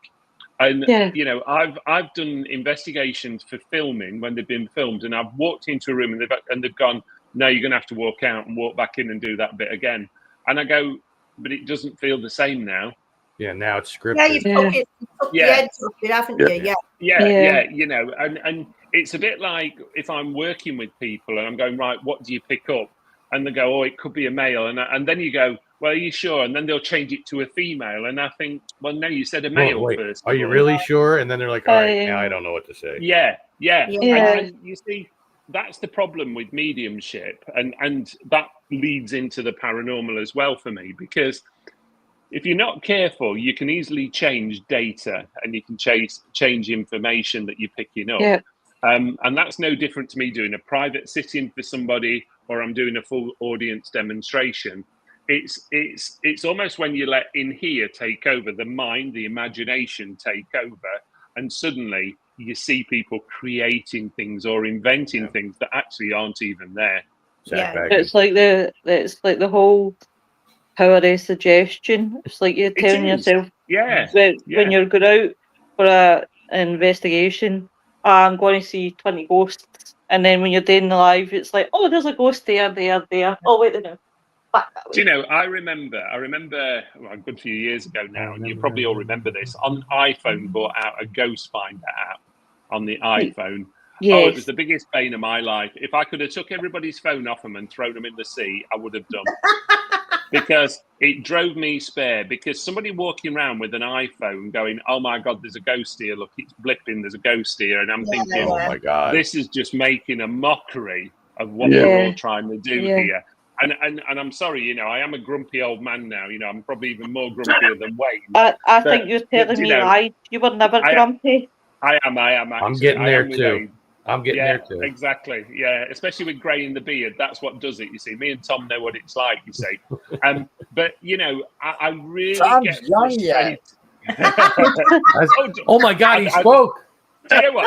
E: And you know, I've done investigations for filming when they've been filmed, and I've walked into a room and they've gone, no, you're going to have to walk out and walk back in and do that bit again. And I go, but it doesn't feel the same now.
B: Yeah, now it's scripted.
C: Yeah, you took the edge off it, haven't you?
E: Yeah, you know, and it's a bit like if I'm working with people and I'm going, right, what do you pick up? And they go, oh, it could be a male. And then you go, well, are you sure? And then they'll change it to a female. And I think, well, no, you said a male first.
B: Are you really sure? And then they're like, all right, now I don't know what to say.
E: Yeah. And you see, that's the problem with mediumship. And that leads into the paranormal as well for me, because if you're not careful, you can easily change data and you can change information that you're picking up. And that's no different to me doing a private sitting for somebody, or I'm doing a full audience demonstration. It's almost when you let in here take over, the mind, the imagination take over, and suddenly you see people creating things or inventing things that actually aren't even there.
A: It's like the whole power of suggestion. It's like you're telling yourself, when you're going out for an investigation, I'm going to see 20 ghosts, and then when you're doing the live, it's like, oh, there's a ghost there. Oh, wait a minute.
E: Do you know, I remember well, a good few years ago now, and you probably all remember this, on iPhone brought out a Ghost Finder app on the iPhone.
A: Yes.
E: Oh, it was the biggest bane of my life. If I could have took everybody's phone off them and thrown them in the sea, I would have done. Because it drove me spare, because somebody walking around with an iPhone going, oh my God, there's a ghost here, look, it's blipping, there's a ghost here. And I'm thinking,
B: oh my God,
E: this is just making a mockery of what we're all trying to do here. And I'm sorry, you know, I am a grumpy old man now. You know, I'm probably even more grumpier than Wayne.
A: I think you're telling me lies. You were never grumpy.
E: I am. Actually.
B: I'm getting there too. I'm getting there too.
E: Exactly. Yeah, especially with grey in the beard. That's what does it. You see, me and Tom know what it's like. You see, but you know, I really get frustrated.
B: Oh my God, he spoke.
E: Do you know what?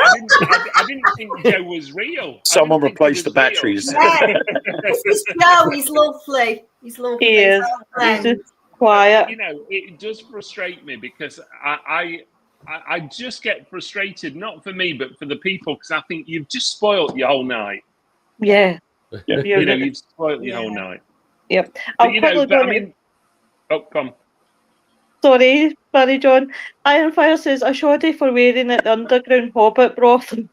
E: I didn't think Joe was real.
D: Someone replaced the batteries.
C: No, he's lovely. He's lovely.
A: He is. He's just quiet.
E: You know, it does frustrate me, because I just get frustrated, not for me, but for the people, because I think you've just spoiled your whole night.
A: Yeah.
E: You know, you've spoiled your whole night.
A: Yep.
E: Oh, come.
A: Sorry, Barrie John. Ironfire says, a shoddy for wearing at the underground hobbit brothel.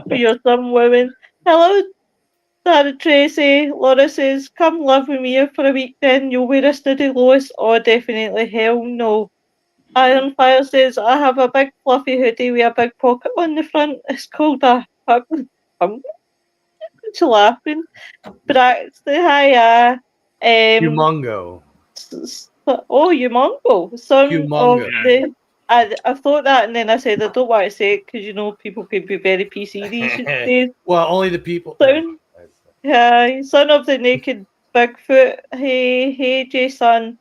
A: For your some women. Hello, Sarah Tracy. Laura says, come live with me for a week then. You'll wear a sniddy Lois. Oh, definitely. Hell no. Ironfire says, I have a big fluffy hoodie with a big pocket on the front. It's called a pump. to laughing. But actually, hi,
B: Humongo.
A: Humongo, son
B: Humongo.
A: of the. I thought that, and then I said I don't want to say it because people can be very PC these days.
B: Well, only the people.
A: Son of the naked Bigfoot. Hey, Jason.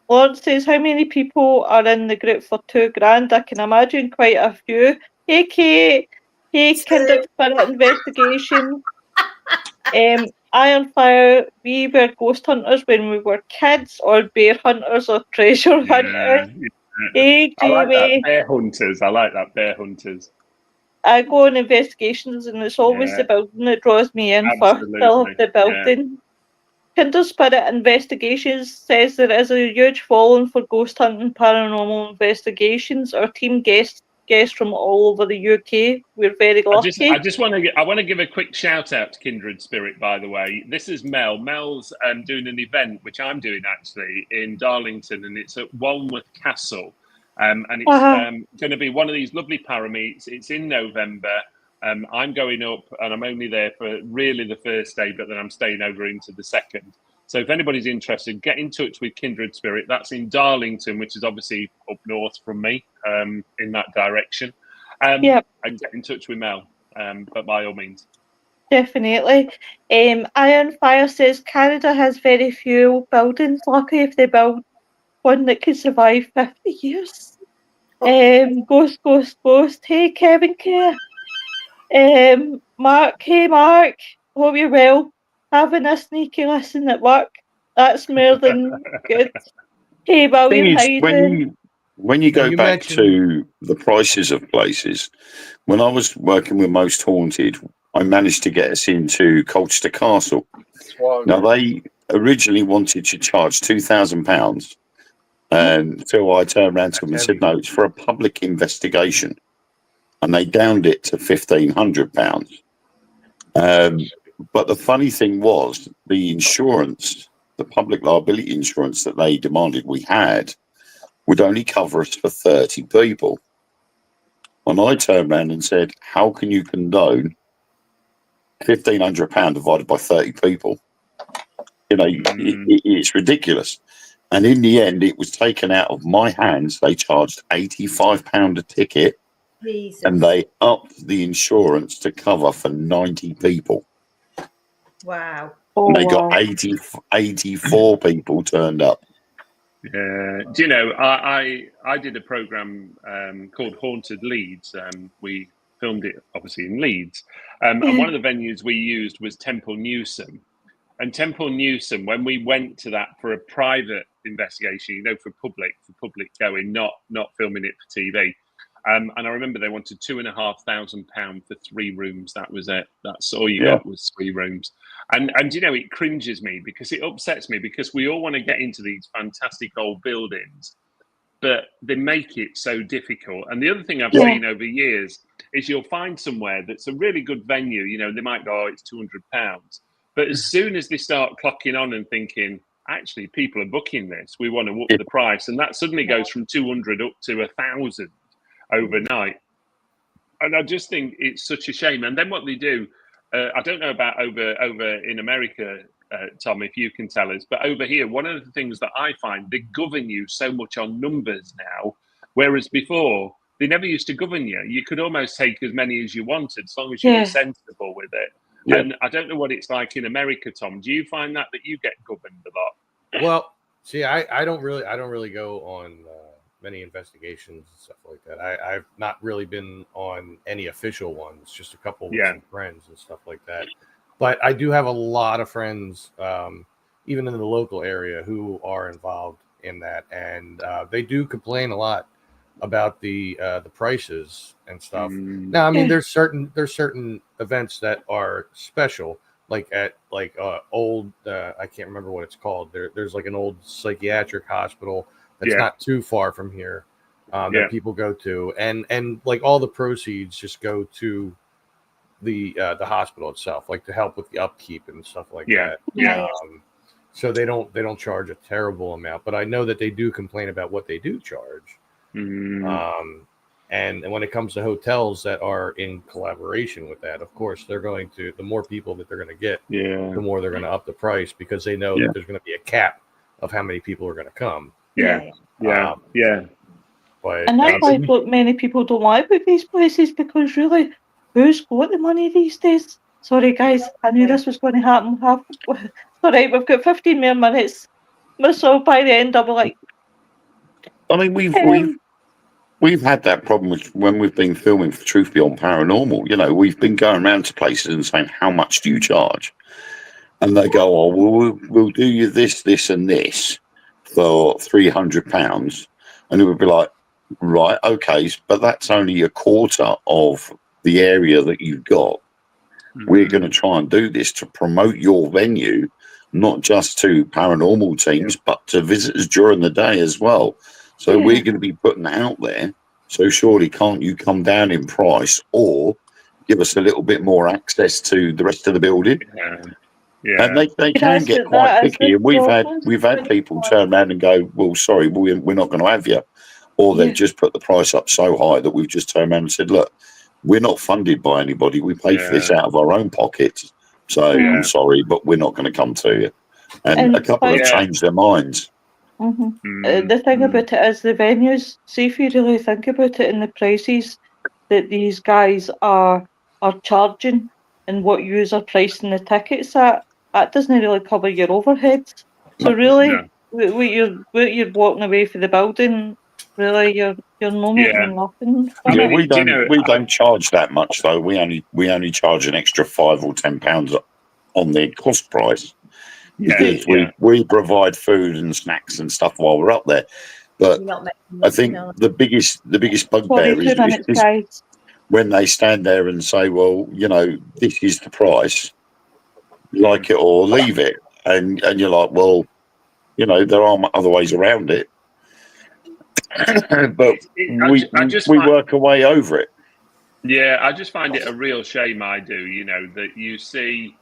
A: Lord says, how many people are in the group for $2,000? I can imagine quite a few. Hey, Kate. Hey, Kindred Spirit Investigation. Ironfire, we were ghost hunters when we were kids, or bear hunters, or treasure hunters. Hey,
E: I like that.
A: Jamie.
E: Bear hunters. I like that. Bear hunters.
A: I go on investigations, and it's always the building that draws me in first. I'll have the building. Kindred Spirit Investigations says there is a huge following for ghost hunting paranormal investigations. Our team guests from all over the UK. We're very lucky.
E: I just want to give a quick shout out to Kindred Spirit, by the way. This is Mel. Mel's doing an event, which I'm doing actually, in Darlington, and it's at Walworth Castle. And it's going to be one of these lovely parameets. It's in November. I'm going up, and I'm only there for really the first day, but then I'm staying over into the second. So if anybody's interested, get in touch with Kindred Spirit. That's in Darlington, which is obviously up north from me, in that direction. And get in touch with Mel, but by all means.
A: Definitely. Ironfire says Canada has very few buildings. Lucky if they build one that can survive 50 years. Ghost. Hey, Kevin Care. Mark. Hey, Mark. Hope you're well. Having a sneaky listen at work. That's more than good. Hey, William, how you doing?
D: When you go back to the prices of places, when I was working with Most Haunted, I managed to get us into Colchester Castle. Now, they originally wanted to charge £2,000, until I turned around to them and said, no, it's for a public investigation. And they downed it to £1,500. But the funny thing was, the insurance, the public liability insurance that they demanded we had, would only cover us for 30 people. And I turned around and said, how can you condone £1,500 divided by 30 people? It's ridiculous. And in the end, it was taken out of my hands. They charged £85 a ticket.
C: Jesus.
D: And they upped the insurance to cover for 90 people.
C: Wow.
D: And they got 84 people turned up.
E: Yeah. Do you know, I did a program called Haunted Leeds. We filmed it, obviously, in Leeds. And one of the venues we used was Temple Newsome. And Temple Newsome, when we went to that for a private investigation, for public going, not filming it for TV. And I remember they wanted £2,500 for 3 rooms. That was it. That's all you got was 3 rooms. And it cringes me because it upsets me because we all want to get into these fantastic old buildings, but they make it so difficult. And the other thing I've seen over years is you'll find somewhere that's a really good venue. They might go, oh, it's £200. But as soon as they start clocking on and thinking, actually, people are booking this, we want to up the price. And that suddenly goes from 200 up to 1,000 overnight. And I just think it's such a shame. And then what they do, I don't know about over in America, Tom, if you can tell us, but over here, one of the things that I find, they govern you so much on numbers now, whereas before, they never used to govern you. You could almost take as many as you wanted, as long as you were sensible with it. Yeah. And I don't know what it's like in America, Tom. Do you find that you get governed a lot?
B: Well, see, I don't really go on many investigations and stuff like that. I've not really been on any official ones, just a couple with some friends and stuff like that. But I do have a lot of friends, even in the local area, who are involved in that, and they do complain a lot about the prices and stuff. Now, I mean, there's certain events that are special, like at old I can't remember what it's called. There's like an old psychiatric hospital that's not too far from here that people go to, and like all the proceeds just go to the hospital itself, like to help with the upkeep and stuff like that. So they don't charge a terrible amount, but I know that they do complain about what they do charge. And when it comes to hotels that are in collaboration with that, of course, they're going to, the more people that they're going to get, the more they're going to up the price, because they know that there's going to be a cap of how many people are going to come.
E: Yeah. But
A: And that's why many people don't like with these places, because really, who's got the money these days? Sorry, guys, I knew this was going to happen. All right, we've got 15 more minutes. So by the end, I'll be like,
D: I mean, we've had that problem with when we've been filming for Truth Beyond Paranormal. You know, we've been going around to places and saying, "How much do you charge?" And they go, "Oh, well, we'll do you this, this, and this for £300," and it would be like, "Right, okay, but that's only a quarter of the area that you've got. We're going to try and do this to promote your venue, not just to paranormal teams, but to visitors during the day as well. So we're going to be putting that out there. So surely can't you come down in price or give us a little bit more access to the rest of the building?" And they can get quite picky. And we've had people turn around and go, "Well, sorry, we're not going to have you," or they've just put the price up so high that we've just turned around and said, "Look, we're not funded by anybody. We pay for this out of our own pockets. So I'm sorry, but we're not going to come to you." And a couple have changed their minds.
A: The thing about it is the venues, see if you really think about it, in the prices that these guys are charging and what you are pricing the tickets at, that doesn't really cover your overheads. So really, what you're walking away for the building, really you're not making nothing.
D: Yeah, we don't charge that much though. We only charge an extra £5 or £10 on the cost price. Because we provide food and snacks and stuff while we're up there. But I think the biggest bugbear is when they stand there and say, "Well, you know, this is the price, like it or leave it," and you're like, "Well, you know, there are other ways around it." But we work our way over it.
E: Yeah, I just find it a real shame. I do, you know, that you see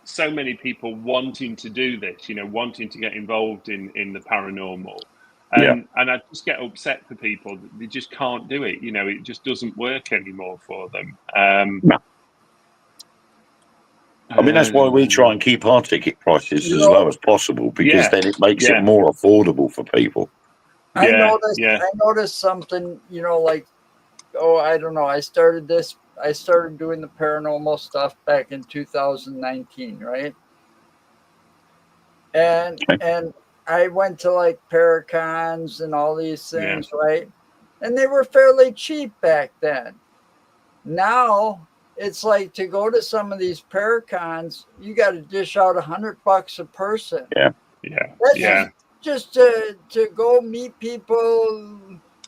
E: so many people wanting to do this, you know, wanting to get involved in the paranormal, and I just get upset for people that they just can't do it. You know, it just doesn't work anymore for them.
D: I mean, that's why we try and keep our ticket prices as low as possible, because then it makes it more affordable for people.
F: I noticed something, you know, like, I don't know. I started doing the paranormal stuff back in 2019, right? And I went to like Paracons and all these things, right? And they were fairly cheap back then. Now it's like, to go to some of these Paracons, you got to dish out $100 a person. That's just to go meet people.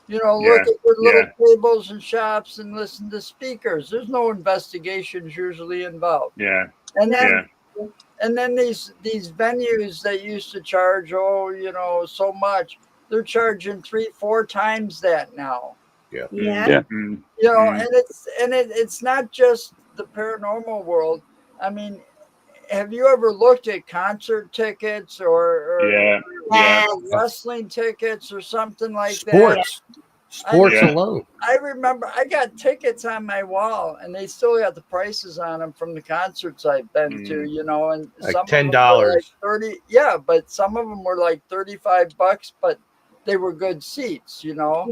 F: You know, look at their little tables and shops and listen to speakers. There's no investigations usually involved. And then these venues that used to charge, you know, so much, they're charging 3-4 times that now. You know, and it's not just the paranormal world. I mean, have you ever looked at concert tickets or wrestling tickets or something like that?
B: Sports alone.
F: I remember I got tickets on my wall, and they still got the prices on them from the concerts I've been to, you know, and
B: like
F: some
B: $10.
F: Of them were like 30, but some of them were like $35, but they were good seats, you know.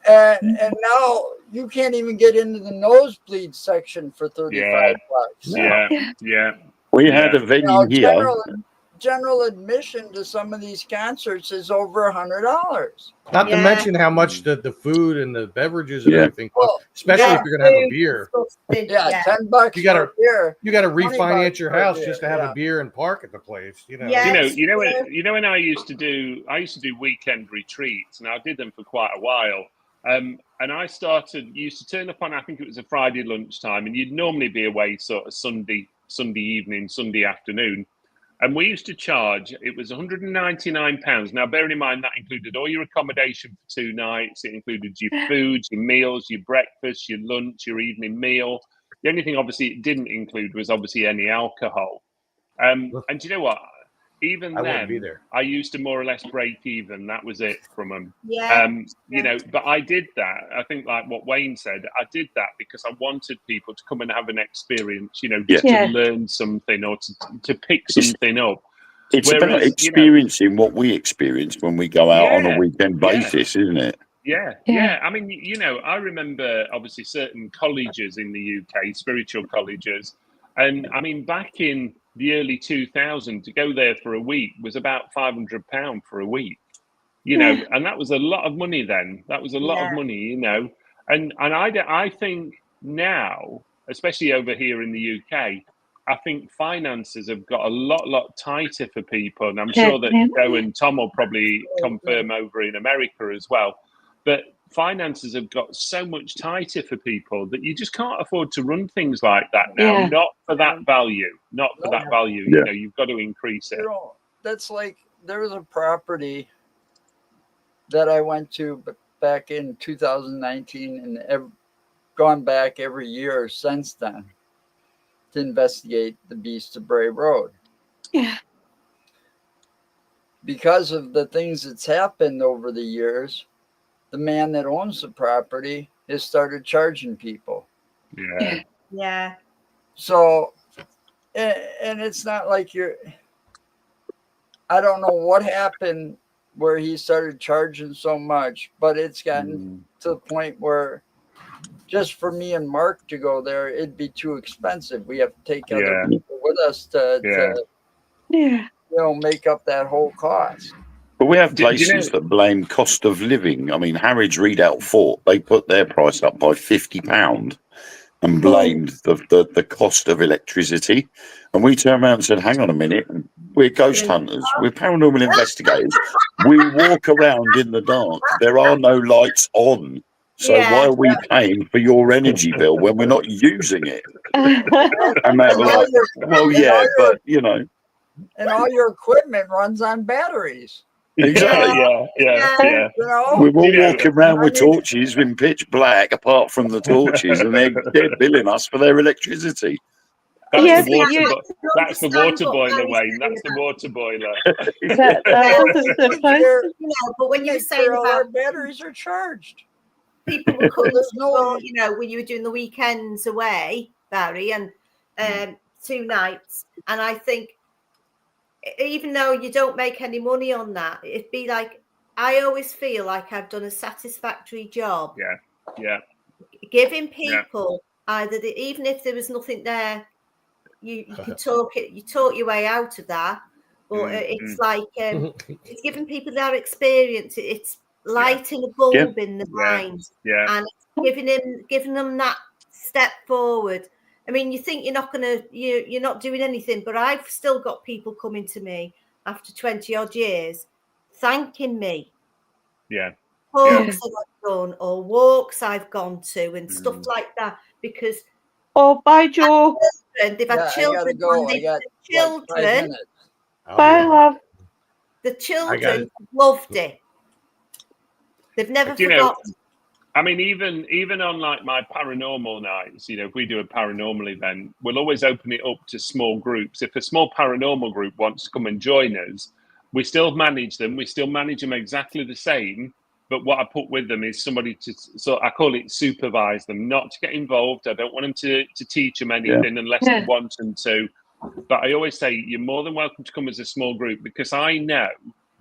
F: And now you can't even get into the nosebleed section for $35.
D: We had a venue here.
F: General admission to some of these concerts is over $100.
B: Not to mention how much the food and the beverages and everything cost, especially if you're gonna have a beer.
F: $10
B: you gotta
F: beer.
B: You gotta refinance your house just to have a beer and park at the place. You know.
E: You know when I used to do weekend retreats, and I did them for quite a while. And I used to turn up on, I think it was a Friday lunchtime, and you'd normally be away sort of Sunday evening, Sunday afternoon. And we used to charge, it was £199. Now, bearing in mind, that included all your accommodation for 2 nights. It included your food, your meals, your breakfast, your lunch, your evening meal. The only thing, obviously, it didn't include was obviously any alcohol. And do you know what? even
B: I wouldn't be
E: then,
B: there.
E: I used to more or less break even. That was it from them.
C: Yeah.
E: You know, but I did that. I think, like what Wayne said, I did that because I wanted people to come and have an experience, you know, just
A: Yeah.
E: to learn something or to pick something up.
D: It's about
E: Whereas,
D: experiencing what we experience when we go out on a
E: Yeah,
D: weekend
E: yeah.
D: basis, isn't it?
E: Yeah. I mean, you know, I remember obviously certain colleges in the UK, spiritual colleges, and I mean, back in the early 2000s, to go there for a week was about £500 for a week. You know, and that was a lot of money then. That was a lot of money, you know. And I think now, especially over here in the UK, I think finances have got a lot tighter for people, and I'm sure that Joe and Tom will probably confirm over in America as well. But finances have got so much tighter for people that you just can't afford to run things like that now.
A: Yeah.
E: Not for that value. Not for that value.
D: Yeah.
E: You know, you've got to increase it.
F: You know, that's like there was a property that I went to back in 2019 and gone back every year since then to investigate the Beast of Bray Road.
A: Yeah.
F: Because of the things that's happened over the years, the man that owns the property has started charging people.
E: Yeah.
C: Yeah.
F: So, and it's not like I don't know what happened where he started charging so much, but it's gotten to the point where just for me and Mark to go there, it'd be too expensive. We have to take other people with us to make up that whole cost.
D: But we have
E: Do you
D: places
E: know-
D: that blame cost of living. I mean, Harrods Redoubt Fort, they put their price up by £50 and blamed the cost of electricity. And we turned around and said, hang on a minute, we're ghost hunters, we're paranormal investigators. We walk around in the dark. There are no lights on. So why are we paying for your energy bill when we're not using it? And they were like, well, yeah, but, you know.
F: And all your equipment runs on batteries.
D: Exactly.
E: Yeah.
F: You know?
D: We're all walking around with torches in pitch black, apart from the torches, and they're billing us for their electricity.
E: That's the water boiler, Wayne. That's the water boiler.
A: That doesn't surprise me.
C: You know, but when you were saying
F: all
C: about
F: our batteries are charged,
C: people were coming
F: There's
C: to
F: no-
C: go, you know, when you were doing the weekends away, Barry, and 2 nights, and I think even though you don't make any money on that, it'd be like, I always feel like I've done a satisfactory job.
E: Yeah.
C: Giving people either even if there was nothing there, you could talk your way out of that. But it's like it's giving people their experience. It's lighting a bulb in the mind, and it's giving them that step forward. I mean, you think you're not doing anything, but I've still got people coming to me after 20 odd years, thanking me. Talks that I've done or walks I've gone to and stuff like that, because
A: bye, Joe.
C: they've had children.
F: I got
C: children.
F: like 5 minutes.
A: Bye, love.
C: The children loved it. They've never forgotten.
E: I mean, even on like my paranormal nights, you know, if we do a paranormal event, we'll always open it up to small groups. If a small paranormal group wants to come and join us, we still manage them. We still manage them exactly the same. But what I put with them is somebody so I call it supervise them, not to get involved. I don't want them to teach them anything unless they want them to. But I always say you're more than welcome to come as a small group, because I know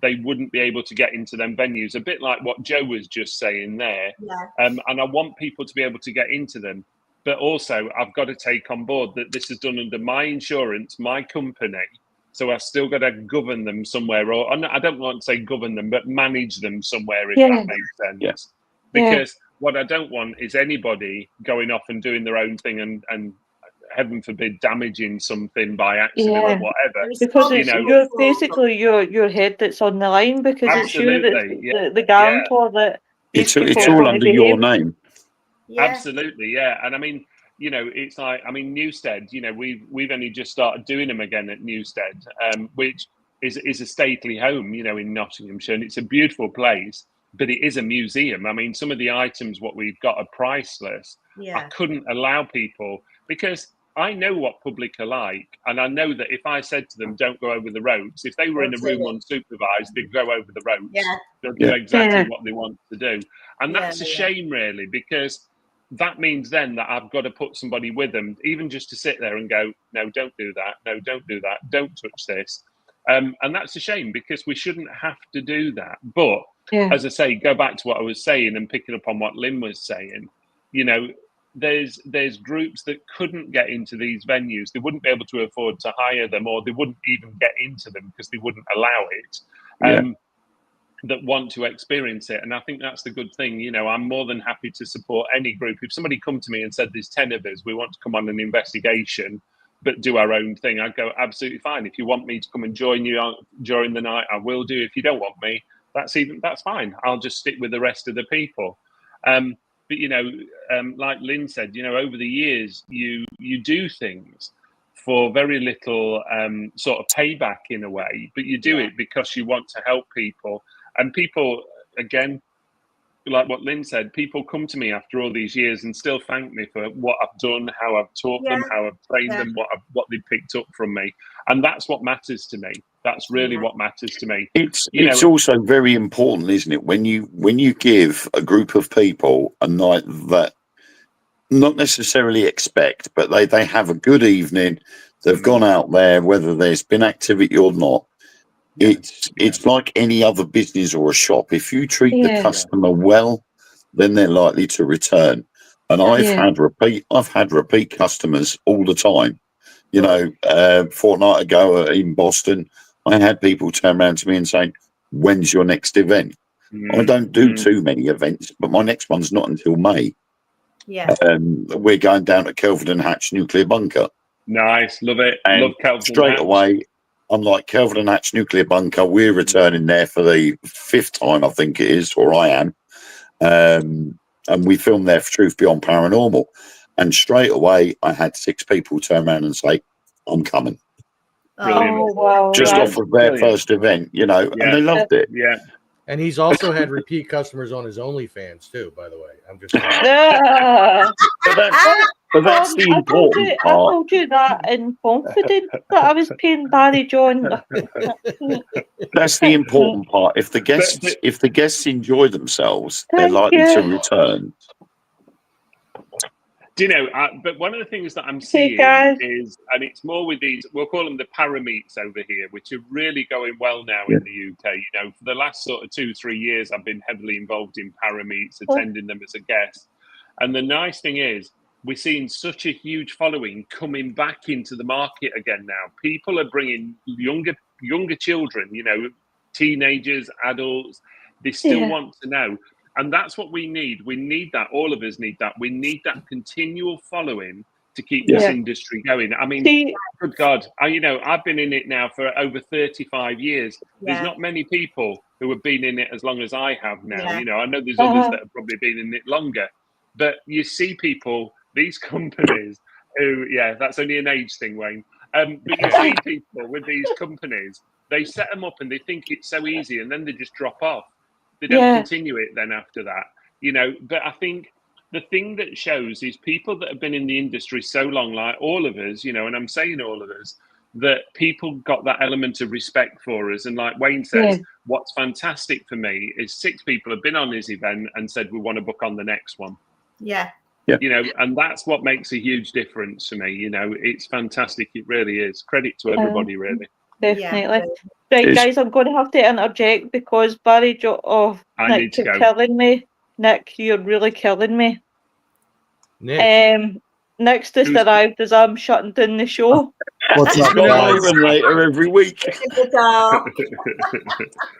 E: they wouldn't be able to get into them venues, a bit like what Joe was just saying there. And I want people to be able to get into them. But also, I've got to take on board that this is done under my insurance, my company. So I've still got to govern them somewhere, or I don't want to say govern them, but manage them somewhere, if that makes sense. Because what I don't want is anybody going off and doing their own thing and heaven forbid, damaging something by accident or whatever.
A: Because it's your head that's on the line, because it's you that's the guarantor that these people
D: it's
A: are
D: all
A: going
D: under
A: to
D: your
A: behave.
D: name.
E: Absolutely, and I mean, you know, it's like, I mean, Newstead, you know, we've only just started doing them again at Newstead, which is a stately home, you know, in Nottinghamshire, and it's a beautiful place, but it is a museum. I mean, some of the items what we've got are priceless. I couldn't allow people, because I know what public are like, and I know that if I said to them, "Don't go over the ropes," if they were in a room unsupervised, they'd go over the ropes.
C: Yeah.
E: They'll do
D: Yeah.
E: exactly
A: Yeah.
E: what they want to do, and
C: Yeah,
E: that's a
C: yeah.
E: shame, really, because that means then that I've got to put somebody with them, even just to sit there and go, "No, don't do that. No, don't do that. Don't touch this." And that's a shame because we shouldn't have to do that. But
A: Yeah.
E: as I say, go back to what I was saying and picking up on what Lynn was saying. You know, there's groups that couldn't get into these venues. They wouldn't be able to afford to hire them, or they wouldn't even get into them because they wouldn't allow it. That want to experience it, and I think that's the good thing. You know, I'm more than happy to support any group. If somebody come to me and said, "There's 10 of us, we want to come on an investigation, but do our own thing," I'd go, absolutely fine. If you want me to come and join you during the night, I will do. If you don't want me, that's fine. I'll just stick with the rest of the people. But you know, like Lynn said, you know, over the years, you do things for very little sort of payback in a way, but you do it because you want to help people. And people, again, like what Lynn said, people come to me after all these years and still thank me for what I've done, how I've taught them, how I've trained them, what they picked up from me. And that's what matters to me. That's really what matters to me.
D: It's also very important, isn't it? When you give a group of people a night that not necessarily expect, but they have a good evening, they've gone out there, whether there's been activity or not. It's like any other business or a shop. If you treat the customer well, then they're likely to return. And I've had repeat customers all the time. You know, a fortnight ago in Boston, I had people turn around to me and saying, "When's your next event?" I don't do too many events, but my next one's not until May.
C: Yeah.
D: We're going down to Kelvin and Hatch Nuclear Bunker.
E: Nice, love it.
D: And
E: love Kelvin
D: straight
E: Hatch.
D: away, I'm like, Kelvin and Hatch Nuclear Bunker, we're returning there for the 5th time, I think it is, or I am. And we filmed there for Truth Beyond Paranormal. And straight away, I had 6 people turn around and say, "I'm coming."
E: Brilliant.
A: Oh, wow.
D: Just off of their first event, you know, and they loved it.
E: Yeah.
B: And he's also had repeat customers on his OnlyFans too, by the way. I'm just saying.
D: But that's the important
A: I
D: part.
A: told you that in confidence that I was paying Barrie John.
D: That's the important part. If the guests enjoy themselves, they're likely to return.
E: Do you know, but one of the things that I'm seeing is, and it's more with these, we'll call them the parameets over here, which are really going well now in the UK. You know, for the last sort of 2-3 years, I've been heavily involved in parameets, attending them as a guest. And the nice thing is, we're seeing such a huge following coming back into the market again now. People are bringing younger children, you know, teenagers, adults. They still want to know. And that's what we need. We need that. All of us need that. We need that continual following to keep this industry going. I mean, good God, I've been in it now for over 35 years. There's not many people who have been in it as long as I have now. You know, I know there's others that have probably been in it longer. But you see people, these companies who, that's only an age thing, Wayne. But you see people with these companies, they set them up and they think it's so easy and then they just drop off. They don't continue it then after that, you know. But I think the thing that shows is people that have been in the industry so long, like all of us, you know, and I'm saying all of us, that people got that element of respect for us. And like Wayne says, what's fantastic for me is 6 people have been on his event and said, we want to book on the next one.
C: Yeah.
E: You know, and that's what makes a huge difference for me. You know, it's fantastic. It really is. Credit to everybody, really.
A: Definitely. Right, guys, I'm going to have to interject because Barrie John, Nick, you're killing me. Nick, you're really killing me. Next just arrived as I'm shutting down the show.
G: What's up, guys?
D: Later every week.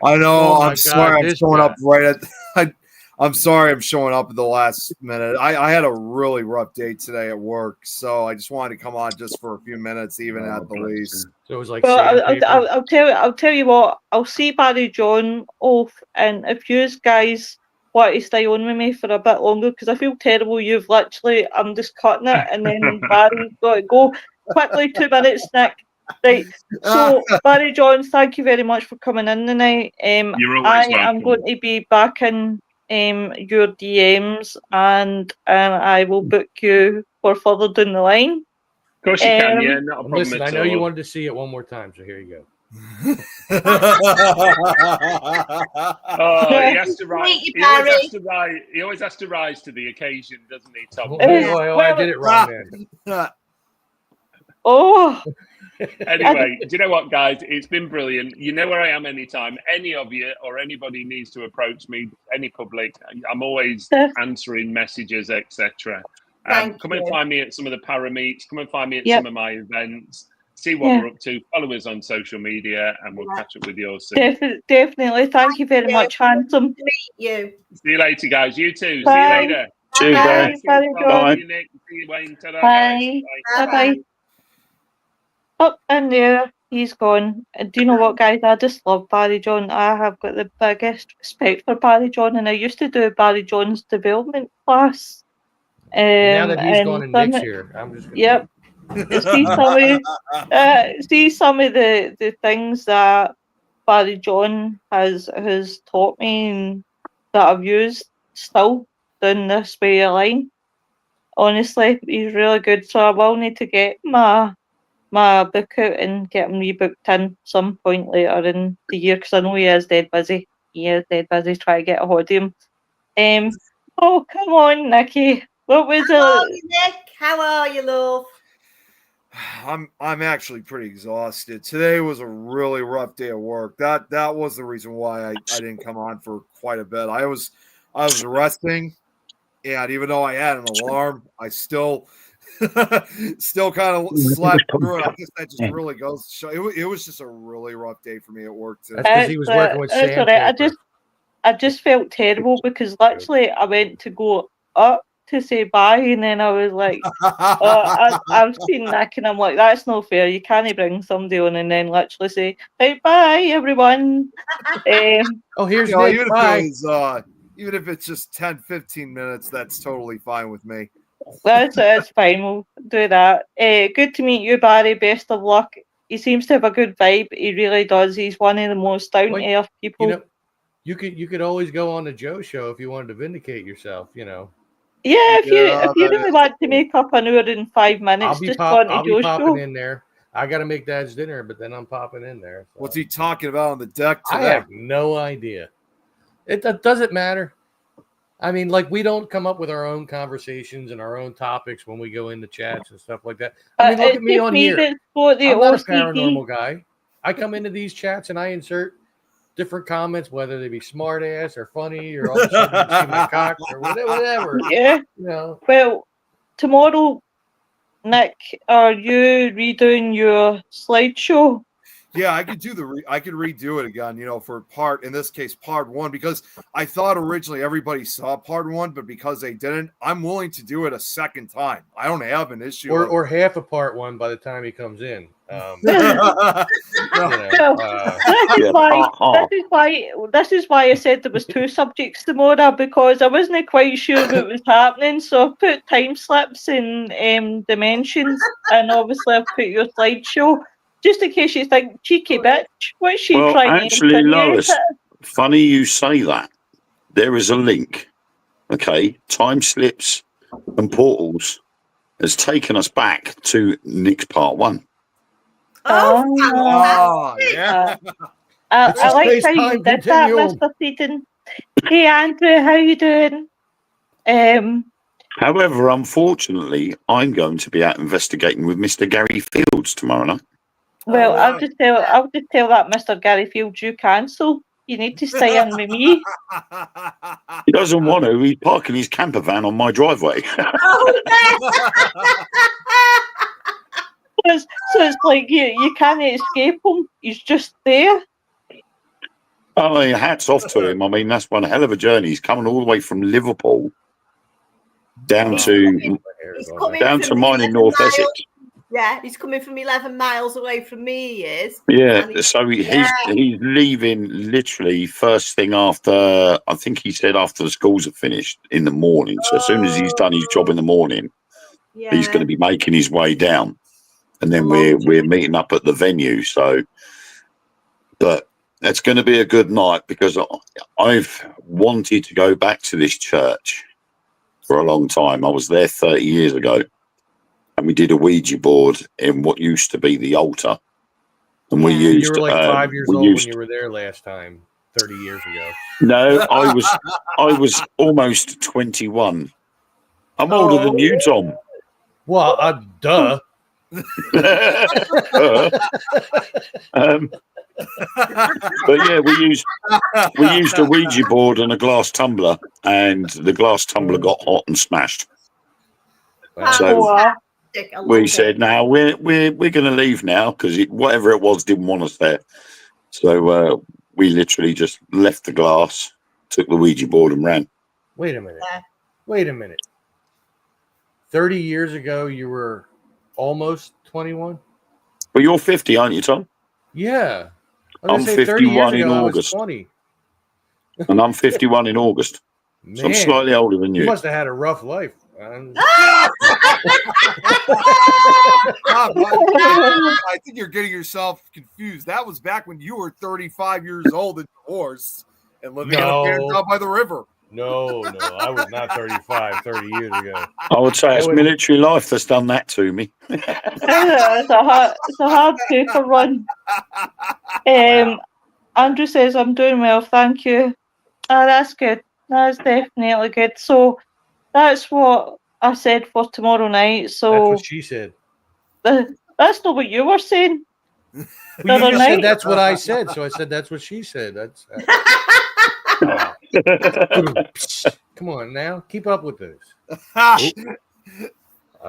G: I know.
B: Oh
G: I'm sorry. I'm showing up right at. I'm sorry. I'm showing up at the last minute. I had a really rough day today at work, so I just wanted to come on just for a few minutes, even at the least.
B: So it was like.
A: Well, I'll tell you what. I'll see Barrie John off, and if you guys want to stay on with me for a bit longer, because I feel terrible. You've literally, I'm just cutting it, and then Barry's got to go quickly. 2 minutes, Nick. Right. So Barrie John, thank you very much for coming in tonight.
E: You're always welcome.
A: I'm going to be back in your DMs, and I will book you for further down the line.
E: Of course you can, yeah, not a problem
B: Listen,
E: at
B: I know
E: all.
B: you wanted to see it one more time, so here you go.
E: Oh, he has to rise.
C: Meet you,
E: He always
C: Barry.
E: has to rise. He always has to rise to the occasion, doesn't he, Tom?
B: I did it wrong then.
A: Oh,
E: Anyway, do you know what, guys? It's been brilliant. You know where I am anytime. Any of you or anybody needs to approach me, any public, I'm always answering messages, etc. Come and find me at some of the parameets. Come and find me at some of my events. See what we're up to. Follow us on social media, and we'll catch up with you all soon.
A: Definitely. Thank you very much, handsome.
C: To meet you.
E: See you later, guys. You too.
A: Bye.
E: See you later.
D: Cheers,
A: Bye.
D: Barry.
A: Bye.
E: See you, Nick. See you, Wayne. Ta-da,
A: Bye.
E: guys.
A: Bye. Up in there, he's gone. Do you know what, guys? I just love Barrie John. I have got the biggest respect for Barrie John, and I used to do Barrie John's development class.
B: Now that he's gone in next year, I'm just gonna...
A: Yep. See some of the things that Barrie John has taught me and that I've used still down this way of line. Honestly, he's really good. So I will need to get my book out and get him rebooked in some point later in the year, because I know he is dead busy. He is dead busy trying to get a hold of him. Oh, come on, Nikki. What was it?
C: How are you, Nick? How are you, love?
G: I'm actually pretty exhausted. Today was a really rough day at work. That was the reason why I didn't come on for quite a bit. I was resting, and even though I had an alarm, I still kind of slept through it. I guess that just really goes to show it was just a really rough day for me at work today.
B: That's because he was working with Sam.
A: Right. I just felt terrible because literally I went to go up to say bye, and then I was like, I've seen Nick, and I'm like, that's no fair. You can't bring somebody on and then literally say, hey, bye, everyone.
B: Here's Nick. Bye.
G: Even if it's just 10-15 minutes, that's totally fine with me.
A: That's fine. We'll do that. Good to meet you, Barry. Best of luck. He seems to have a good vibe. He really does. He's one of the most down to earth people.
B: You could always go on the Joe show if you wanted to vindicate yourself.
A: Yeah, if you really want to make up an hour in 5 minutes,
B: I'll be popping in there. I got to make Dad's dinner, but then I'm popping in there. So.
G: What's he talking about on the deck today?
B: I have no idea. It doesn't matter. I mean, we don't come up with our own conversations and our own topics when we go into chats and stuff like that. I mean, look at me on here. I'm not a paranormal guy. I come into these chats and I insert different comments, whether they be smart ass or funny or all of a sudden you see my cock or whatever.
A: Yeah. Well, tomorrow, Nick, are you redoing your slideshow?
G: Yeah, I could I could redo it again, for part 1, because I thought originally everybody saw part 1, but because they didn't, I'm willing to do it a second time. I don't have an issue.
B: Or half a part 1 by the time he comes in.
A: This is why I said there was 2 subjects tomorrow, because I wasn't quite sure what was happening. So I put time slips and dimensions, and obviously I've put your slideshow. Just in case you think, cheeky bitch, what's she trying to do?
D: Lois, funny you say that. There is a link. Okay, time slips and portals has taken us back to Nick's part 1.
C: Oh,
G: yeah.
A: I like how you did that, Mr. Seaton. Hey, Andrew, how you doing?
D: However, unfortunately, I'm going to be out investigating with Mr. Gary Fields tomorrow night.
A: Well, I'll just tell that Mr. Gary Fields you cancel. You need to stay in with me.
D: He doesn't want to. He's parking his camper van on my driveway.
A: So it's like you can't escape him. He's just there.
D: I mean, hats off to him. I mean, that's one hell of a journey. He's coming all the way from Liverpool down to mine in North Essex.
C: Yeah, he's coming from 11 miles away from me, he is.
D: Yeah, so he's leaving literally first thing after, I think he said after the schools are finished in the morning. So as soon as he's done his job in the morning, he's going to be making his way down. And then we're meeting up at the venue. So, but it's going to be a good night because I've wanted to go back to this church for a long time. I was there 30 years ago. and we did a Ouija board in what used to be the altar. And we used.
B: You were like 5 years
D: we
B: old
D: used,
B: when you were there last time, 30 years ago.
D: No, I was almost 21. I'm older than you, Tom.
B: Well, duh.
D: But yeah, we used a Ouija board and a glass tumbler, and the glass tumbler got hot and smashed. So we said, "Now we're going to leave now because whatever it was didn't want us there." So we literally just left the glass, took the Ouija board, and ran.
B: Wait a minute. 30 years ago, you were almost 21?
D: Well, you're 50, aren't you, Tom?
B: Yeah.
D: I'm 51 in August.
B: 20.
D: And I'm 51 in August.
B: Man,
D: so I'm slightly older than you.
B: You must have had a rough life.
G: I think you're getting yourself confused. That was back when you were 35 years old and divorced and living in a van down by the river.
B: No, I was not 35 30 years ago.
D: I would say it's military life that's done that to me.
A: It's a hard paper run. Andrew says, I'm doing well, thank you. That's good. That's definitely good. So that's what I said for tomorrow night. So
B: that's what she said.
A: That's not what you were saying.
B: Well, you said that's what I said, so I said that's what she said. That's come on now, keep up with this. I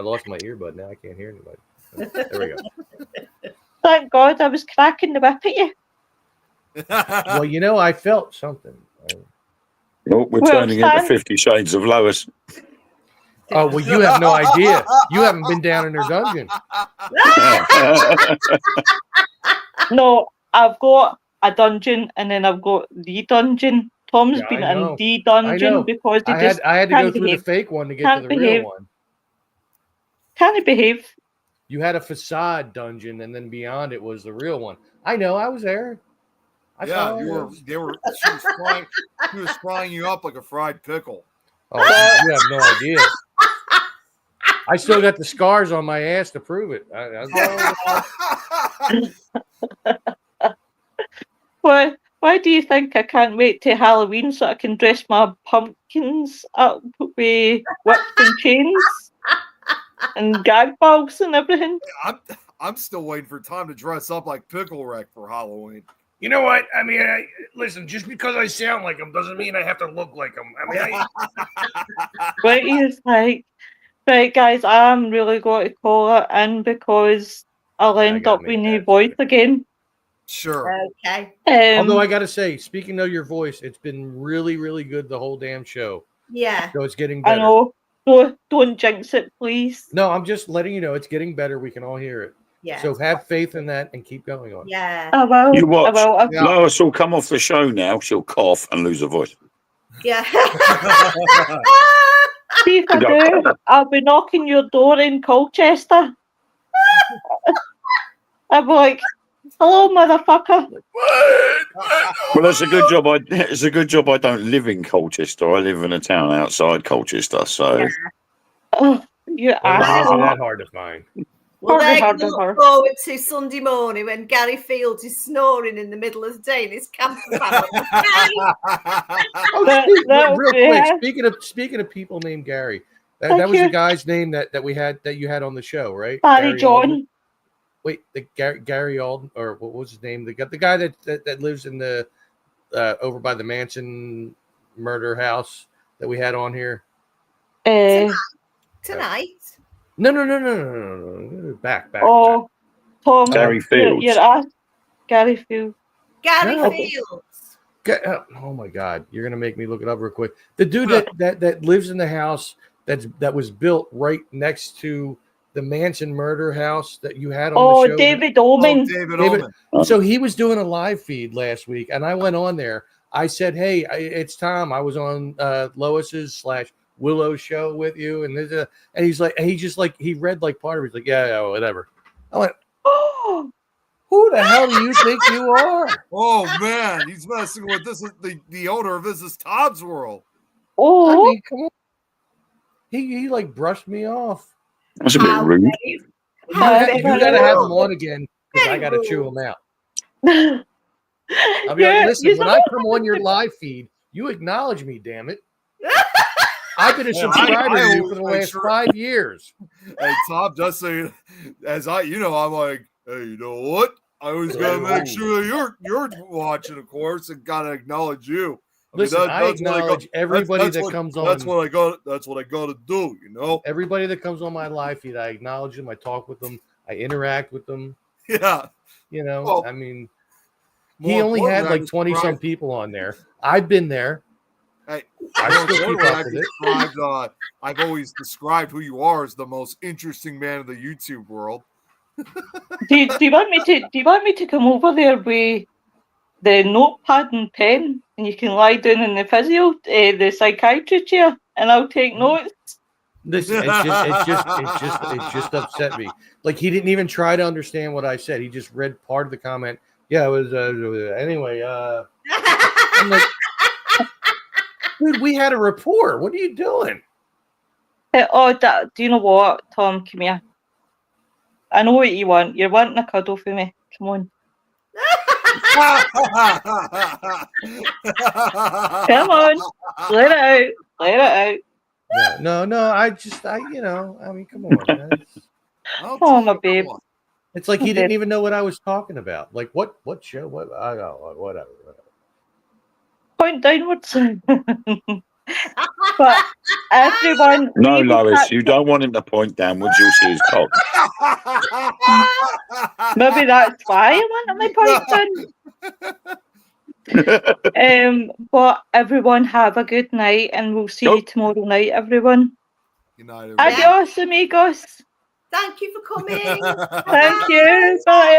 B: lost my earbud. Now I can't hear anybody. There we go.
A: Thank God I was cracking the whip at you.
B: Well, I felt something.
D: We're turning into 50 Shades of Lois.
B: Oh, well, you have no idea. You haven't been down in her dungeon.
A: No, I've got a dungeon and then I've got the dungeon. Tom's been in the dungeon because
B: I had to go through the fake one to get to the real one.
A: Can't he behave?
B: You had a facade dungeon, and then beyond it was the real one. I know. I was there.
G: She was frying you up like a fried pickle.
B: Oh, you have no idea. I still got the scars on my ass to prove it.
A: Why do you think I can't wait till Halloween so I can dress my pumpkins up with whips and chains and gag bags and everything?
G: I'm still waiting for time to dress up like Pickle Wreck for Halloween.
B: You know what? I mean, listen, just because I sound like him doesn't mean I have to look like him. I mean,
A: Right, he's like, right, guys, I'm really going to call it in because I'll end up with new voice again.
G: Sure.
C: Okay.
B: Although I got to say, speaking of your voice, it's been really, really good the whole damn show.
C: Yeah.
B: So it's getting better.
A: I know. Don't jinx it, please.
B: No, I'm just letting you know it's getting better. We can all hear it.
C: Yeah.
B: So have faith in that and keep going on.
C: Yeah.
A: I will.
D: You watch.
A: Yeah.
D: Lois will come off the show now. She'll cough and lose her voice.
C: Yeah.
A: See if I do, I'll be knocking your door in Colchester. I'll be like, hello, motherfucker.
D: Well, that's a good job. It's a good job I don't live in Colchester. I live in a town outside Colchester. So.
A: Oh, you asshole.
B: Not that hard to find.
C: Well, they can look forward to Sunday morning when Gary Fields is snoring in the middle of the day in his camper van.
B: Real quick, speaking of people named Gary, that was the guy's name that you had on the show, right?
A: Barrie John.
B: Wait, the Gary Alden, or what was his name? The guy that lives in the over by the Manson murder house that we had on here.
C: Tonight.
B: No. Back.
A: Oh, Tom.
D: Gary Fields.
A: Gary Fields.
C: Gary Fields.
B: Oh my God! You're gonna make me look it up real quick. The dude that lives in the house that was built right next to the Manson murder house that you had on the show.
A: David Oman.
G: David Oman.
B: So he was doing a live feed last week, and I went on there. I said, "Hey, it's Tom. I was on Lois's / Willow show with you," and he's like, he read like part of it. He's like, yeah, whatever. I went, oh, who the hell do you think you are?
G: Oh man, he's messing with this is the owner of This Is Todd's World.
A: Oh,
B: I mean, come on. He like brushed me off.
D: That's a bit
C: How
D: rude.
C: very-
B: You
C: how
B: got
C: very
B: to have them
C: rude.
B: on again because I got to chew them out. I'll be
A: Yeah,
B: like, listen,
A: you
B: when
A: know-
B: I come on your live feed, you acknowledge me, damn it. I've been a subscriber to you for the last 5 years.
G: Hey, Tom, just so as I'm like, hey, you know what? I always gotta make sure that you're watching, of course, and gotta acknowledge you.
B: Listen, I acknowledge everybody that comes on.
G: That's what I got. That's what I got to do. You know.
B: Everybody that comes on my live feed, I acknowledge them. I talk with them. I interact with them.
G: Yeah.
B: You know,
G: Well,
B: I mean, he only had like 20-some people on there. I've been there.
G: Hey,
B: I still keep up with it.
G: I've always described who you are as the most interesting man in the YouTube world.
A: Do you want me to come over there with the notepad and pen, and you can lie down in the physio, the psychiatry chair, and I'll take notes.
B: Listen, it just upset me. Like he didn't even try to understand what I said. He just read part of the comment. Yeah, it was anyway. I'm like, dude, we had a rapport. What are you doing?
A: Do you know what, Tom? Come here. I know what you want. You're wanting a cuddle for me. Come on. Come on. Let it out. Let it out.
B: No. I mean, come on. Man.
A: Oh, my babe.
B: It's like he didn't even know what I was talking about. Like what show? What? I don't. Whatever.
A: Point downwards. But everyone.
D: No, Lois, you don't want him to point downwards. You'll see his cock.
A: Maybe that's why I want my point done. But everyone have a good night, and we'll see you tomorrow night, everyone.
G: Good night,
A: Adios, amigos.
C: Thank you for coming.
A: Thank you. Bye.